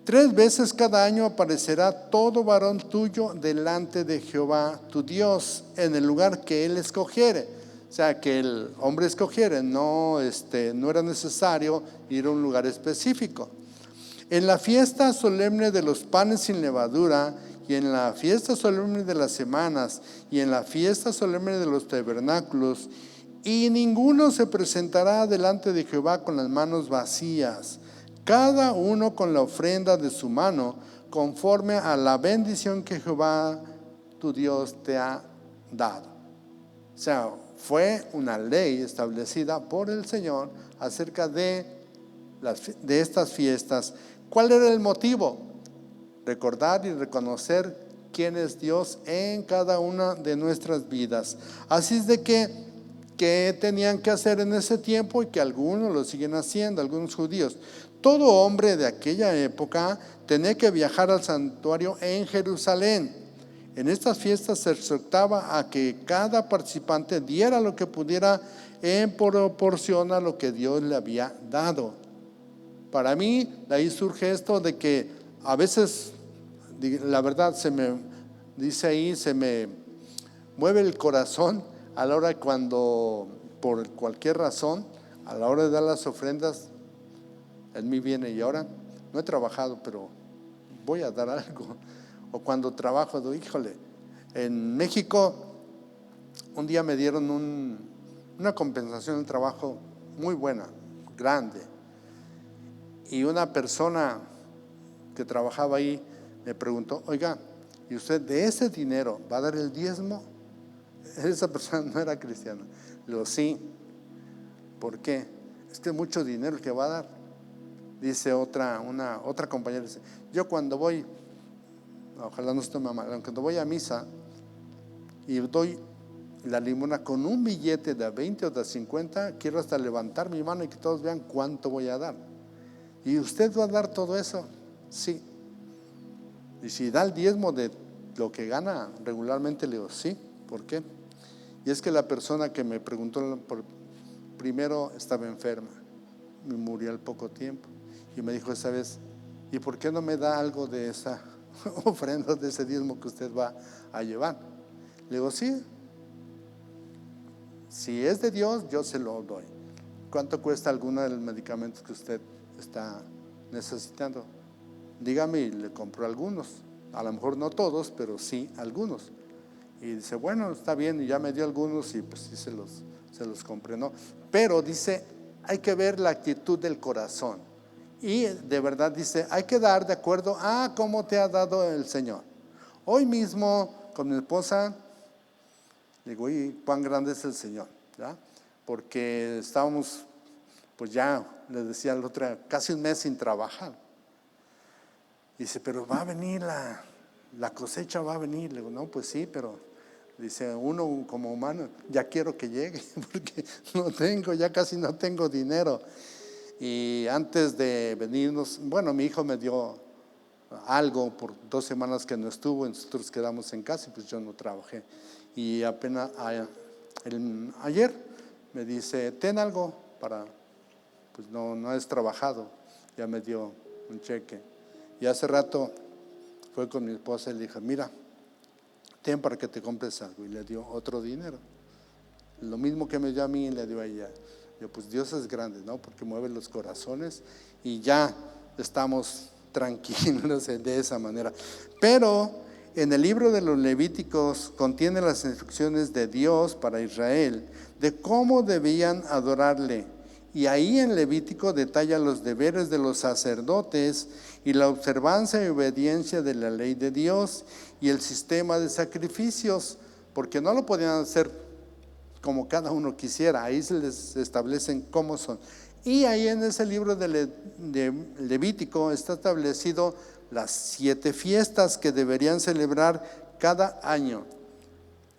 3 veces cada año aparecerá todo varón tuyo delante de Jehová tu Dios en el lugar que él escogiere. sea, que el hombre escogiera, no era necesario ir a un lugar específico. En la fiesta solemne de los panes sin levadura, y en la fiesta solemne de las semanas, y en la fiesta solemne de los tabernáculos, y ninguno se presentará delante de Jehová con las manos vacías, cada uno con la ofrenda de su mano, conforme a la bendición que Jehová tu Dios te ha dado. O sea, fue una ley establecida por el Señor acerca de estas fiestas. ¿Cuál era el motivo? Recordar y reconocer quién es Dios en cada una de nuestras vidas. Así es de que, ¿qué tenían que hacer en ese tiempo? Y que algunos lo siguen haciendo, algunos judíos. Todo hombre de aquella época tenía que viajar al santuario en Jerusalén. En estas fiestas se exhortaba a que cada participante diera lo que pudiera en proporción a lo que Dios le había dado. Para mí, de ahí surge esto de que a veces, la verdad, se me mueve el corazón a la hora cuando, por cualquier razón, a la hora de dar las ofrendas, en mí viene y ahora no he trabajado, pero voy a dar algo. O cuando trabajo, híjole, en México un día me dieron una compensación de trabajo muy buena, grande. Y una persona que trabajaba ahí me preguntó, oiga, ¿y usted de ese dinero va a dar el diezmo? Esa persona no era cristiana. Le digo, sí. ¿Por qué? Es que es mucho dinero el que va a dar. Dice otra compañera, dice, yo cuando voy, ojalá no esté mal, cuando voy a misa y doy la limosna con un billete de 20 o de 50, quiero hasta levantar mi mano y que todos vean cuánto voy a dar. ¿Y usted va a dar todo eso? Sí. Y si da el diezmo de lo que gana regularmente, le digo, sí. ¿Por qué? Y es que la persona que me preguntó primero estaba enferma, me murió al poco tiempo. Y me dijo esa vez, ¿y por qué no me da algo de esa ofrenda, de ese diezmo que usted va a llevar? Le digo, sí, si es de Dios, yo se lo doy. ¿Cuánto cuesta alguno de los medicamentos que usted está necesitando? Dígame y le compro algunos. A lo mejor no todos, pero sí algunos. Y dice, bueno, está bien, y ya me dio algunos y pues sí se los compré, ¿no? Pero dice, hay que ver la actitud del corazón. Y de verdad dice, hay que dar de acuerdo a cómo te ha dado el Señor. Hoy mismo con mi esposa, digo, ¿y cuán grande es el Señor? ¿Ya? Porque estábamos, pues ya, le decía a la otra, casi un mes sin trabajar. Dice, pero va a venir la cosecha, va a venir. Le digo, no, pues sí, pero dice, uno como humano, ya quiero que llegue, porque ya casi no tengo dinero. Y antes de venirnos, bueno, mi hijo me dio algo por 2 semanas que no estuvo, nosotros quedamos en casa y pues yo no trabajé. Y apenas ayer me dice, ten algo para, pues no has trabajado, ya me dio un cheque. Y hace rato fue con mi esposa y le dije, mira, ten para que te compres algo. Y le dio otro dinero, lo mismo que me dio a mí, le dio a ella. Yo, pues Dios es grande, ¿no? Porque mueve los corazones y ya estamos tranquilos de esa manera. Pero en el libro de los Levíticos contiene las instrucciones de Dios para Israel de cómo debían adorarle. Y ahí en Levítico detalla los deberes de los sacerdotes y la observancia y obediencia de la ley de Dios y el sistema de sacrificios, porque no lo podían hacer como cada uno quisiera. Ahí se les establecen cómo son. Y ahí en ese libro de Levítico está establecido las 7 fiestas que deberían celebrar cada año.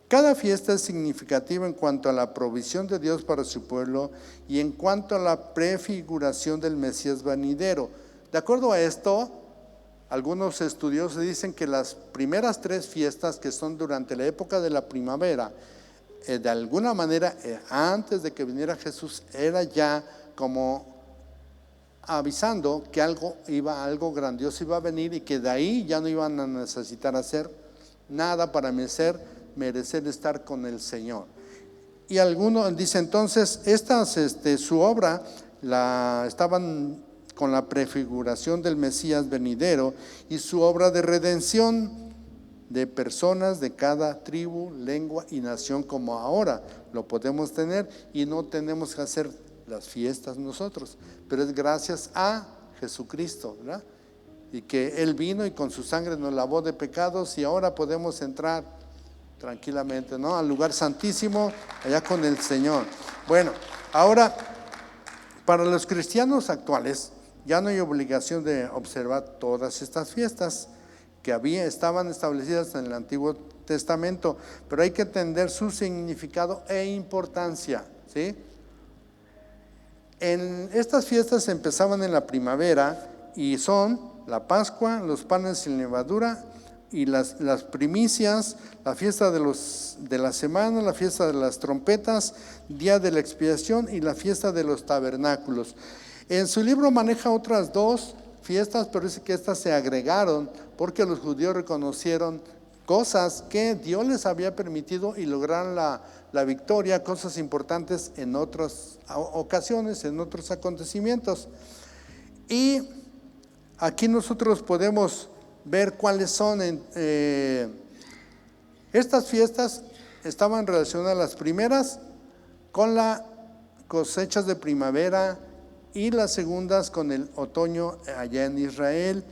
Cada fiesta es significativa en cuanto a la provisión de Dios para su pueblo y en cuanto a la prefiguración del Mesías venidero. De acuerdo a esto, algunos estudiosos dicen que las primeras 3 fiestas, que son durante la época de la primavera, de alguna manera antes de que viniera Jesús, era ya como avisando que algo grandioso iba a venir y que de ahí ya no iban a necesitar hacer nada para merecer estar con el Señor. Y algunos dice entonces, su obra estaban con la prefiguración del Mesías venidero y su obra de redención de personas de cada tribu, lengua y nación, como ahora lo podemos tener, y no tenemos que hacer las fiestas nosotros, pero es gracias a Jesucristo, ¿verdad? Y que Él vino y con su sangre nos lavó de pecados y ahora podemos entrar tranquilamente, ¿no?, al lugar santísimo, allá con el Señor. Bueno, ahora, para los cristianos actuales, ya no hay obligación de observar todas estas fiestas que estaban establecidas en el Antiguo Testamento, pero hay que entender su significado e importancia, ¿sí? Estas fiestas empezaban en la primavera y son la Pascua, los panes sin levadura y las primicias, la fiesta de la semana, la fiesta de las trompetas, día de la expiación y la fiesta de los tabernáculos. En su libro maneja otras 2 fiestas, pero dice que estas se agregaron porque los judíos reconocieron cosas que Dios les había permitido y lograron la victoria, cosas importantes en otras ocasiones, en otros acontecimientos. Y aquí nosotros podemos ver cuáles son. Estas fiestas estaban relacionadas, las primeras con las cosechas de primavera y las segundas con el otoño allá en Israel,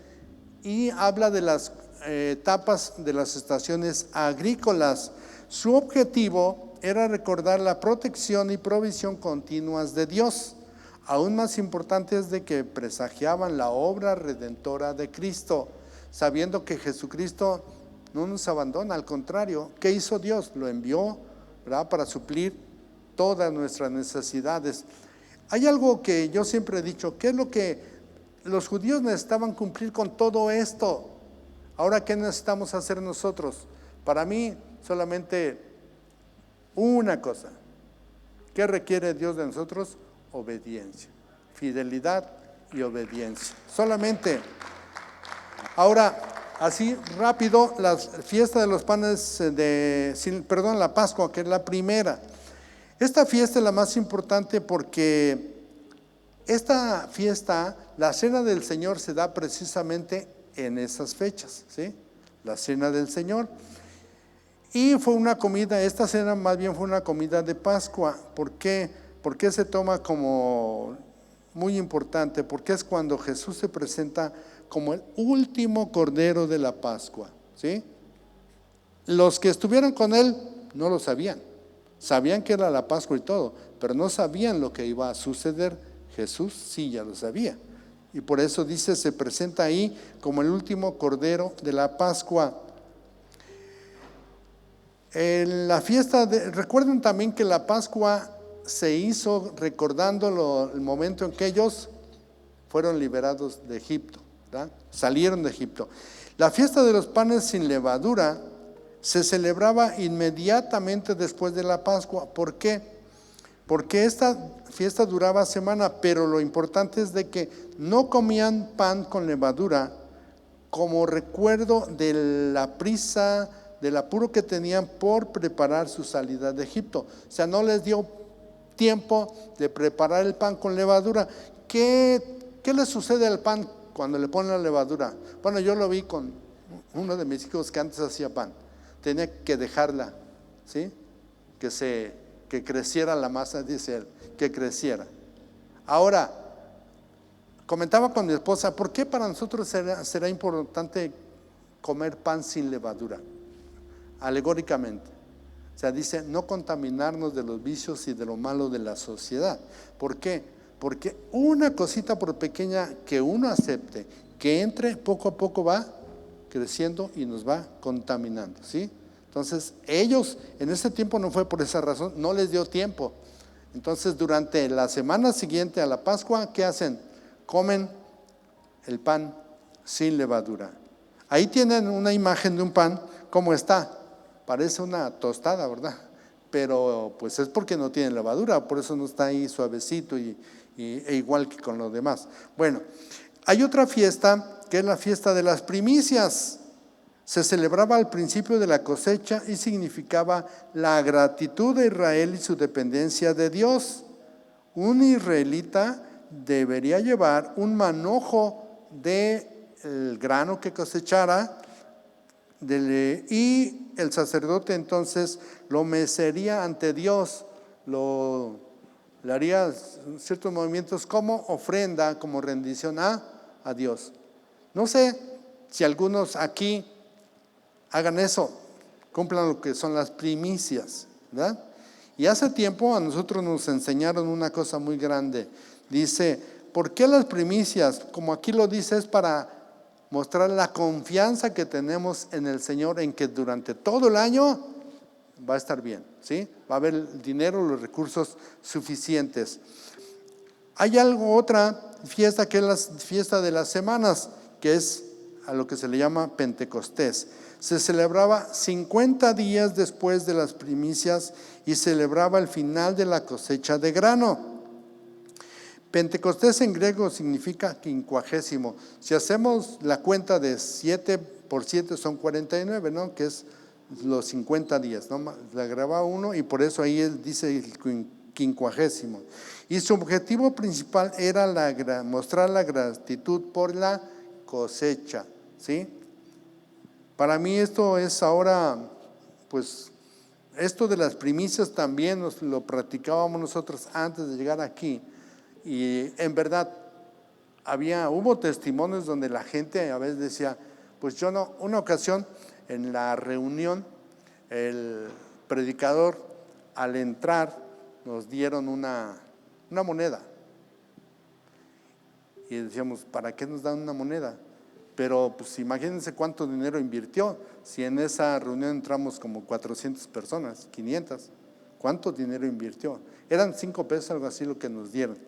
y habla de las etapas de las estaciones agrícolas. Su objetivo era recordar la protección y provisión continuas de Dios, aún más importante es de que presagiaban la obra redentora de Cristo, sabiendo que Jesucristo no nos abandona, al contrario, ¿qué hizo Dios? Lo envió, ¿verdad?, para suplir todas nuestras necesidades. Hay algo que yo siempre he dicho, ¿qué es lo que los judíos necesitaban cumplir con todo esto? Ahora, ¿qué necesitamos hacer nosotros? Para mí, solamente una cosa. ¿Qué requiere Dios de nosotros? Obediencia, fidelidad y obediencia. Solamente. Ahora, así rápido, la fiesta de los panes la Pascua, que es la primera. Esta fiesta es la más importante porque esta fiesta, la cena del Señor, se da precisamente en esas fechas, ¿sí? La cena del Señor. Y fue una comida, esta cena más bien fue una comida de Pascua. ¿Por qué? Porque se toma como muy importante, porque es cuando Jesús se presenta como el último cordero de la Pascua, ¿sí? Los que estuvieron con Él no lo sabían. Sabían que era la Pascua y todo, pero no sabían lo que iba a suceder. Jesús sí ya lo sabía. Y por eso dice, se presenta ahí como el último cordero de la Pascua. En la fiesta, recuerden también que la Pascua se hizo recordando el momento en que ellos fueron liberados de Egipto, ¿verdad? Salieron de Egipto. La fiesta de los panes sin levadura se celebraba inmediatamente después de la Pascua. ¿Por qué? Porque esta fiesta duraba semana, pero lo importante es de que no comían pan con levadura como recuerdo de la prisa, del apuro que tenían por preparar su salida de Egipto. O sea, no les dio tiempo de preparar el pan con levadura. ¿Qué le sucede al pan cuando le ponen la levadura? Bueno, yo lo vi con uno de mis hijos que antes hacía pan. Tenía que dejarla, ¿sí? Que creciera la masa, dice él, que creciera. Ahora, comentaba con mi esposa, ¿por qué para nosotros será importante comer pan sin levadura? Alegóricamente. O sea, dice, no contaminarnos de los vicios y de lo malo de la sociedad. ¿Por qué? Porque una cosita por pequeña que uno acepte, que entre, poco a poco va creciendo y nos va contaminando, ¿sí? Entonces, ellos en ese tiempo no fue por esa razón, no les dio tiempo. Entonces, durante la semana siguiente a la Pascua, ¿qué hacen? Comen el pan sin levadura. Ahí tienen una imagen de un pan, ¿cómo está? Parece una tostada, ¿verdad? Pero pues es porque no tiene levadura, por eso no está ahí suavecito e igual que con los demás. Bueno, hay otra fiesta que es la fiesta de las primicias. Se celebraba al principio de la cosecha y significaba la gratitud de Israel y su dependencia de Dios. Un israelita debería llevar un manojo del grano que cosechara y el sacerdote entonces lo mecería ante Dios, le haría ciertos movimientos como ofrenda, como rendición a Dios. No sé si algunos aquí hagan eso, cumplan lo que son las primicias, ¿verdad? Y hace tiempo a nosotros nos enseñaron una cosa muy grande. Dice, ¿por qué las primicias? Como aquí lo dice, es para mostrar la confianza que tenemos en el Señor, en que durante todo el año va a estar bien, ¿sí? Va a haber el dinero, los recursos suficientes. Hay otra fiesta que es la fiesta de las semanas, que es a lo que se le llama Pentecostés. Se celebraba 50 días después de las primicias y celebraba el final de la cosecha de grano. Pentecostés en griego significa quincuagésimo. Si hacemos la cuenta de 7 por 7 son 49, ¿no? Que es los 50 días, ¿no? Le agrega uno y por eso ahí él dice el quincuagésimo. Y su objetivo principal era mostrar la gratitud por la cosecha, ¿sí? Para mí esto es ahora, pues, esto de las primicias también nos lo practicábamos nosotros antes de llegar aquí. Y en verdad, hubo testimonios donde la gente a veces decía, pues yo no, una ocasión en la reunión, el predicador al entrar nos dieron una moneda. Y decíamos, ¿para qué nos dan una moneda? Pero pues imagínense cuánto dinero invirtió. Si en esa reunión entramos como 400 personas, 500, ¿cuánto dinero invirtió? Eran 5 pesos, algo así lo que nos dieron.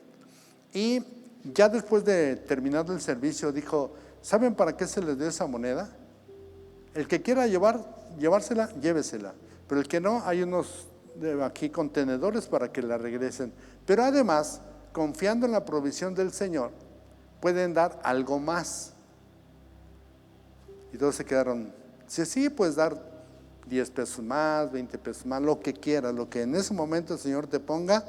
Y ya después de terminado el servicio dijo, ¿saben para qué se les dio esa moneda? El que quiera llevársela, llévesela. Pero el que no, hay unos aquí contenedores para que la regresen. Pero además, confiando en la provisión del Señor, pueden dar algo más. Y todos se quedaron, sí, puedes dar 10 pesos más, 20 pesos más, lo que quieras, lo que en ese momento el Señor te ponga.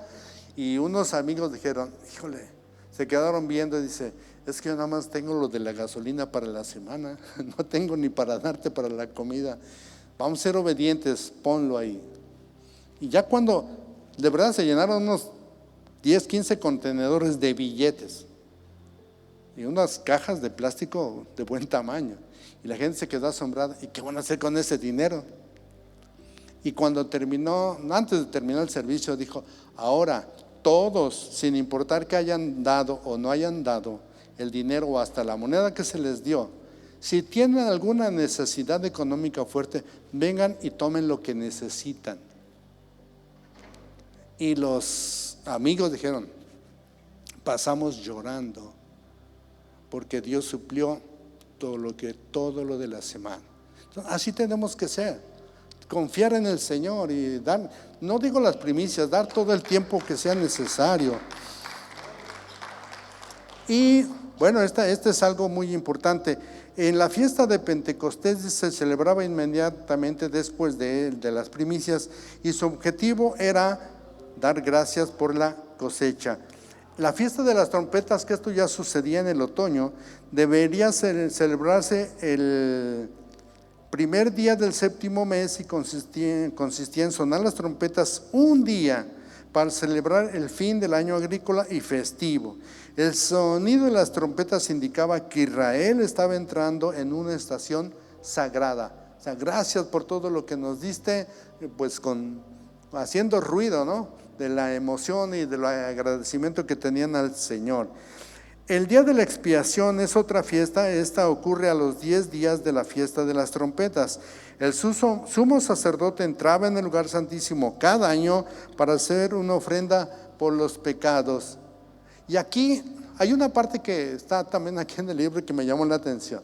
Y unos amigos dijeron, híjole, se quedaron viendo y dice, es que yo nada más tengo lo de la gasolina para la semana, no tengo ni para darte para la comida, vamos a ser obedientes, ponlo ahí. Y ya cuando de verdad se llenaron unos 10, 15 contenedores de billetes y unas cajas de plástico de buen tamaño, y la gente se quedó asombrada, ¿y qué van a hacer con ese dinero? Y cuando antes de terminar el servicio dijo, ahora todos, sin importar que hayan dado o no hayan dado el dinero o hasta la moneda que se les dio, si tienen alguna necesidad económica fuerte, vengan y tomen lo que necesitan. Y los amigos dijeron, pasamos llorando porque Dios suplió todo lo de la semana. Entonces, así tenemos que ser, confiar en el Señor y dar, no digo las primicias, dar todo el tiempo que sea necesario. Y bueno, este es algo muy importante. En la fiesta de Pentecostés se celebraba inmediatamente después de las primicias y su objetivo era dar gracias por la cosecha. La fiesta de las trompetas, que esto ya sucedía en el otoño, debería celebrarse el primer día del 7º mes y consistía en sonar las trompetas un día para celebrar el fin del año agrícola y festivo. El sonido de las trompetas indicaba que Israel estaba entrando en una estación sagrada. O sea, gracias por todo lo que nos diste, pues haciendo ruido, ¿no? De la emoción y del agradecimiento que tenían al Señor. El día de la expiación es otra fiesta. Esta ocurre a los 10 días de la fiesta de las trompetas. El sumo sacerdote entraba en el lugar santísimo cada año para hacer una ofrenda por los pecados. Y aquí hay una parte que está también aquí en el libro que me llamó la atención.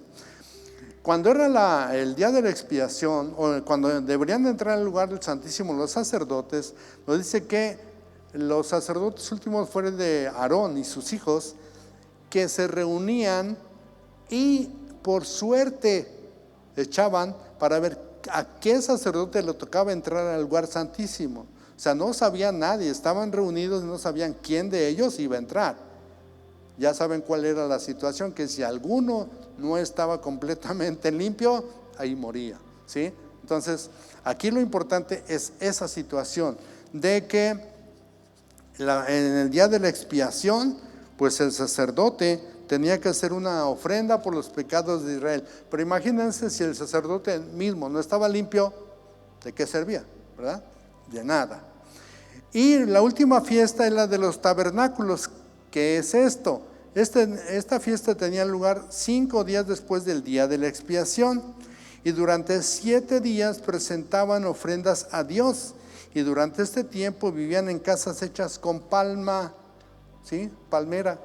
Cuando era el día de la expiación, o cuando deberían entrar al lugar del Santísimo los sacerdotes, nos dice que los sacerdotes últimos fueron de Aarón y sus hijos, que se reunían y por suerte echaban para ver a qué sacerdote le tocaba entrar al lugar santísimo. O sea, no sabía nadie, estaban reunidos y no sabían quién de ellos iba a entrar. Ya saben cuál era la situación, que si alguno no estaba completamente limpio, ahí moría, ¿sí? Entonces, aquí lo importante es esa situación de que en el día de la expiación, pues el sacerdote tenía que hacer una ofrenda por los pecados de Israel. Pero imagínense si el sacerdote mismo no estaba limpio, ¿de qué servía? ¿Verdad? De nada. Y la última fiesta es la de los tabernáculos. ¿Qué es esto? Esta fiesta tenía lugar 5 días después del día de la expiación. Y durante 7 días presentaban ofrendas a Dios. Y durante este tiempo vivían en casas hechas con palma, ¿sí? Palmera.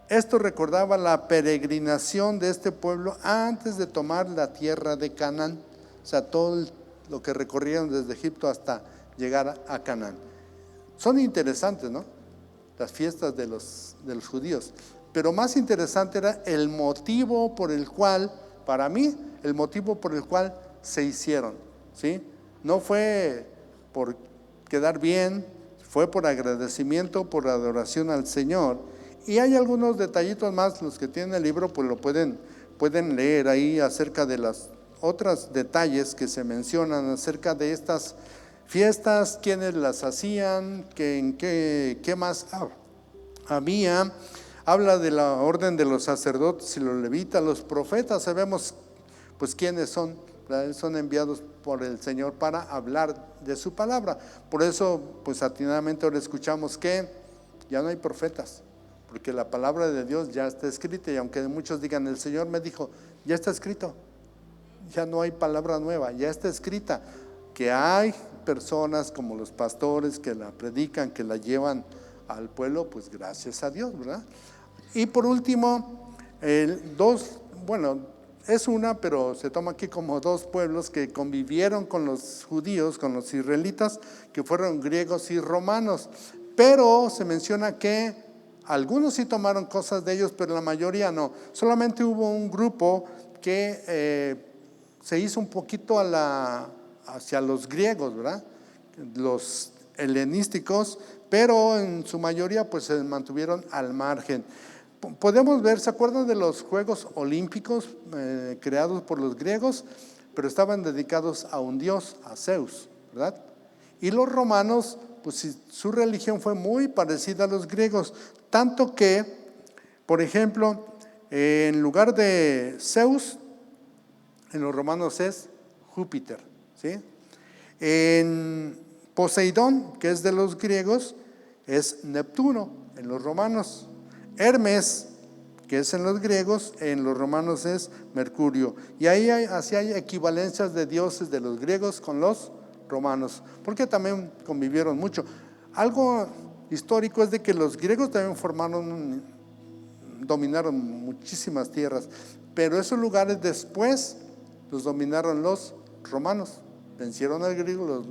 Esto recordaba la peregrinación de este pueblo antes de tomar la tierra de Canaán. O sea, todo lo que recorrieron desde Egipto hasta llegar a Canaán. Son interesantes, ¿no? Las fiestas de los judíos. Pero más interesante era el motivo por el cual, para mí, el motivo por el cual se hicieron, ¿sí? No fue por quedar bien, fue por agradecimiento, por adoración al Señor. Y hay algunos detallitos más, los que tienen el libro pues lo pueden leer ahí acerca de las otros detalles que se mencionan acerca de estas fiestas, quiénes las hacían, qué más había. Habla de la orden de los sacerdotes y los levitas, los profetas, sabemos pues quiénes son, ¿verdad? Son enviados por el Señor para hablar de su palabra. Por eso pues atinadamente ahora escuchamos que ya no hay profetas, porque la palabra de Dios ya está escrita, y aunque muchos digan, el Señor me dijo, ya está escrito, ya no hay palabra nueva, ya está escrita. Que hay personas como los pastores que la predican, que la llevan al pueblo, pues gracias a Dios, ¿verdad? Y por último, es una, pero se toma aquí como 2 pueblos que convivieron con los judíos, con los israelitas, que fueron griegos y romanos. Pero se menciona que algunos sí tomaron cosas de ellos, pero la mayoría no. Solamente hubo un grupo que se hizo un poquito hacia los griegos, ¿verdad? Los helenísticos, pero en su mayoría pues se mantuvieron al margen. Podemos ver, ¿se acuerdan de los Juegos Olímpicos creados por los griegos? Pero estaban dedicados a un dios, a Zeus, ¿verdad? Y los romanos, pues su religión fue muy parecida a los griegos, tanto que, por ejemplo, en lugar de Zeus, en los romanos es Júpiter, ¿sí? En Poseidón, que es de los griegos, es Neptuno, en los romanos. Hermes, que es en los griegos, en los romanos es Mercurio. Y ahí así hay equivalencias de dioses de los griegos con los romanos, porque también convivieron mucho. Algo histórico es de que los griegos también dominaron muchísimas tierras, pero esos lugares después los dominaron los romanos. Vencieron al griego, los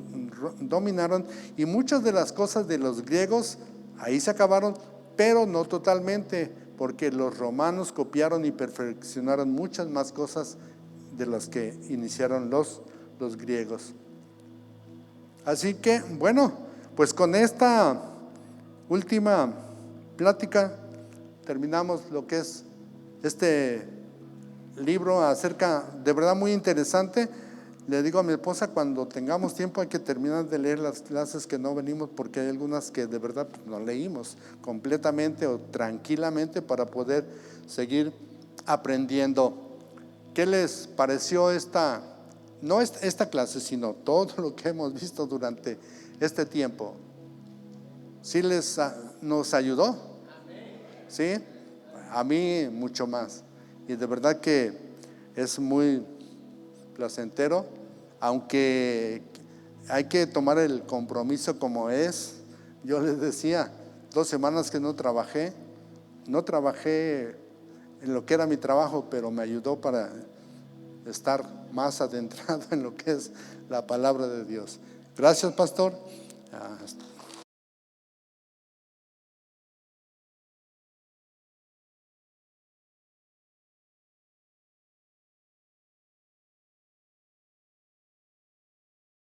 dominaron, y muchas de las cosas de los griegos ahí se acabaron, pero no totalmente, porque los romanos copiaron y perfeccionaron muchas más cosas de las que iniciaron los griegos. Así que, bueno, pues con esta última plática terminamos lo que es este libro acerca, de verdad muy interesante. Le digo a mi esposa, cuando tengamos tiempo hay que terminar de leer las clases que no venimos, porque hay algunas que de verdad no leímos completamente o tranquilamente para poder seguir aprendiendo. ¿Qué les pareció no esta clase, sino todo lo que hemos visto durante este tiempo? ¿Sí nos ayudó? ¿Sí? A mí mucho más. Y de verdad que es muy placentero, aunque hay que tomar el compromiso como es. Yo les decía, 2 semanas que no trabajé en lo que era mi trabajo, pero me ayudó para estar más adentrado en lo que es la palabra de Dios. Gracias, pastor.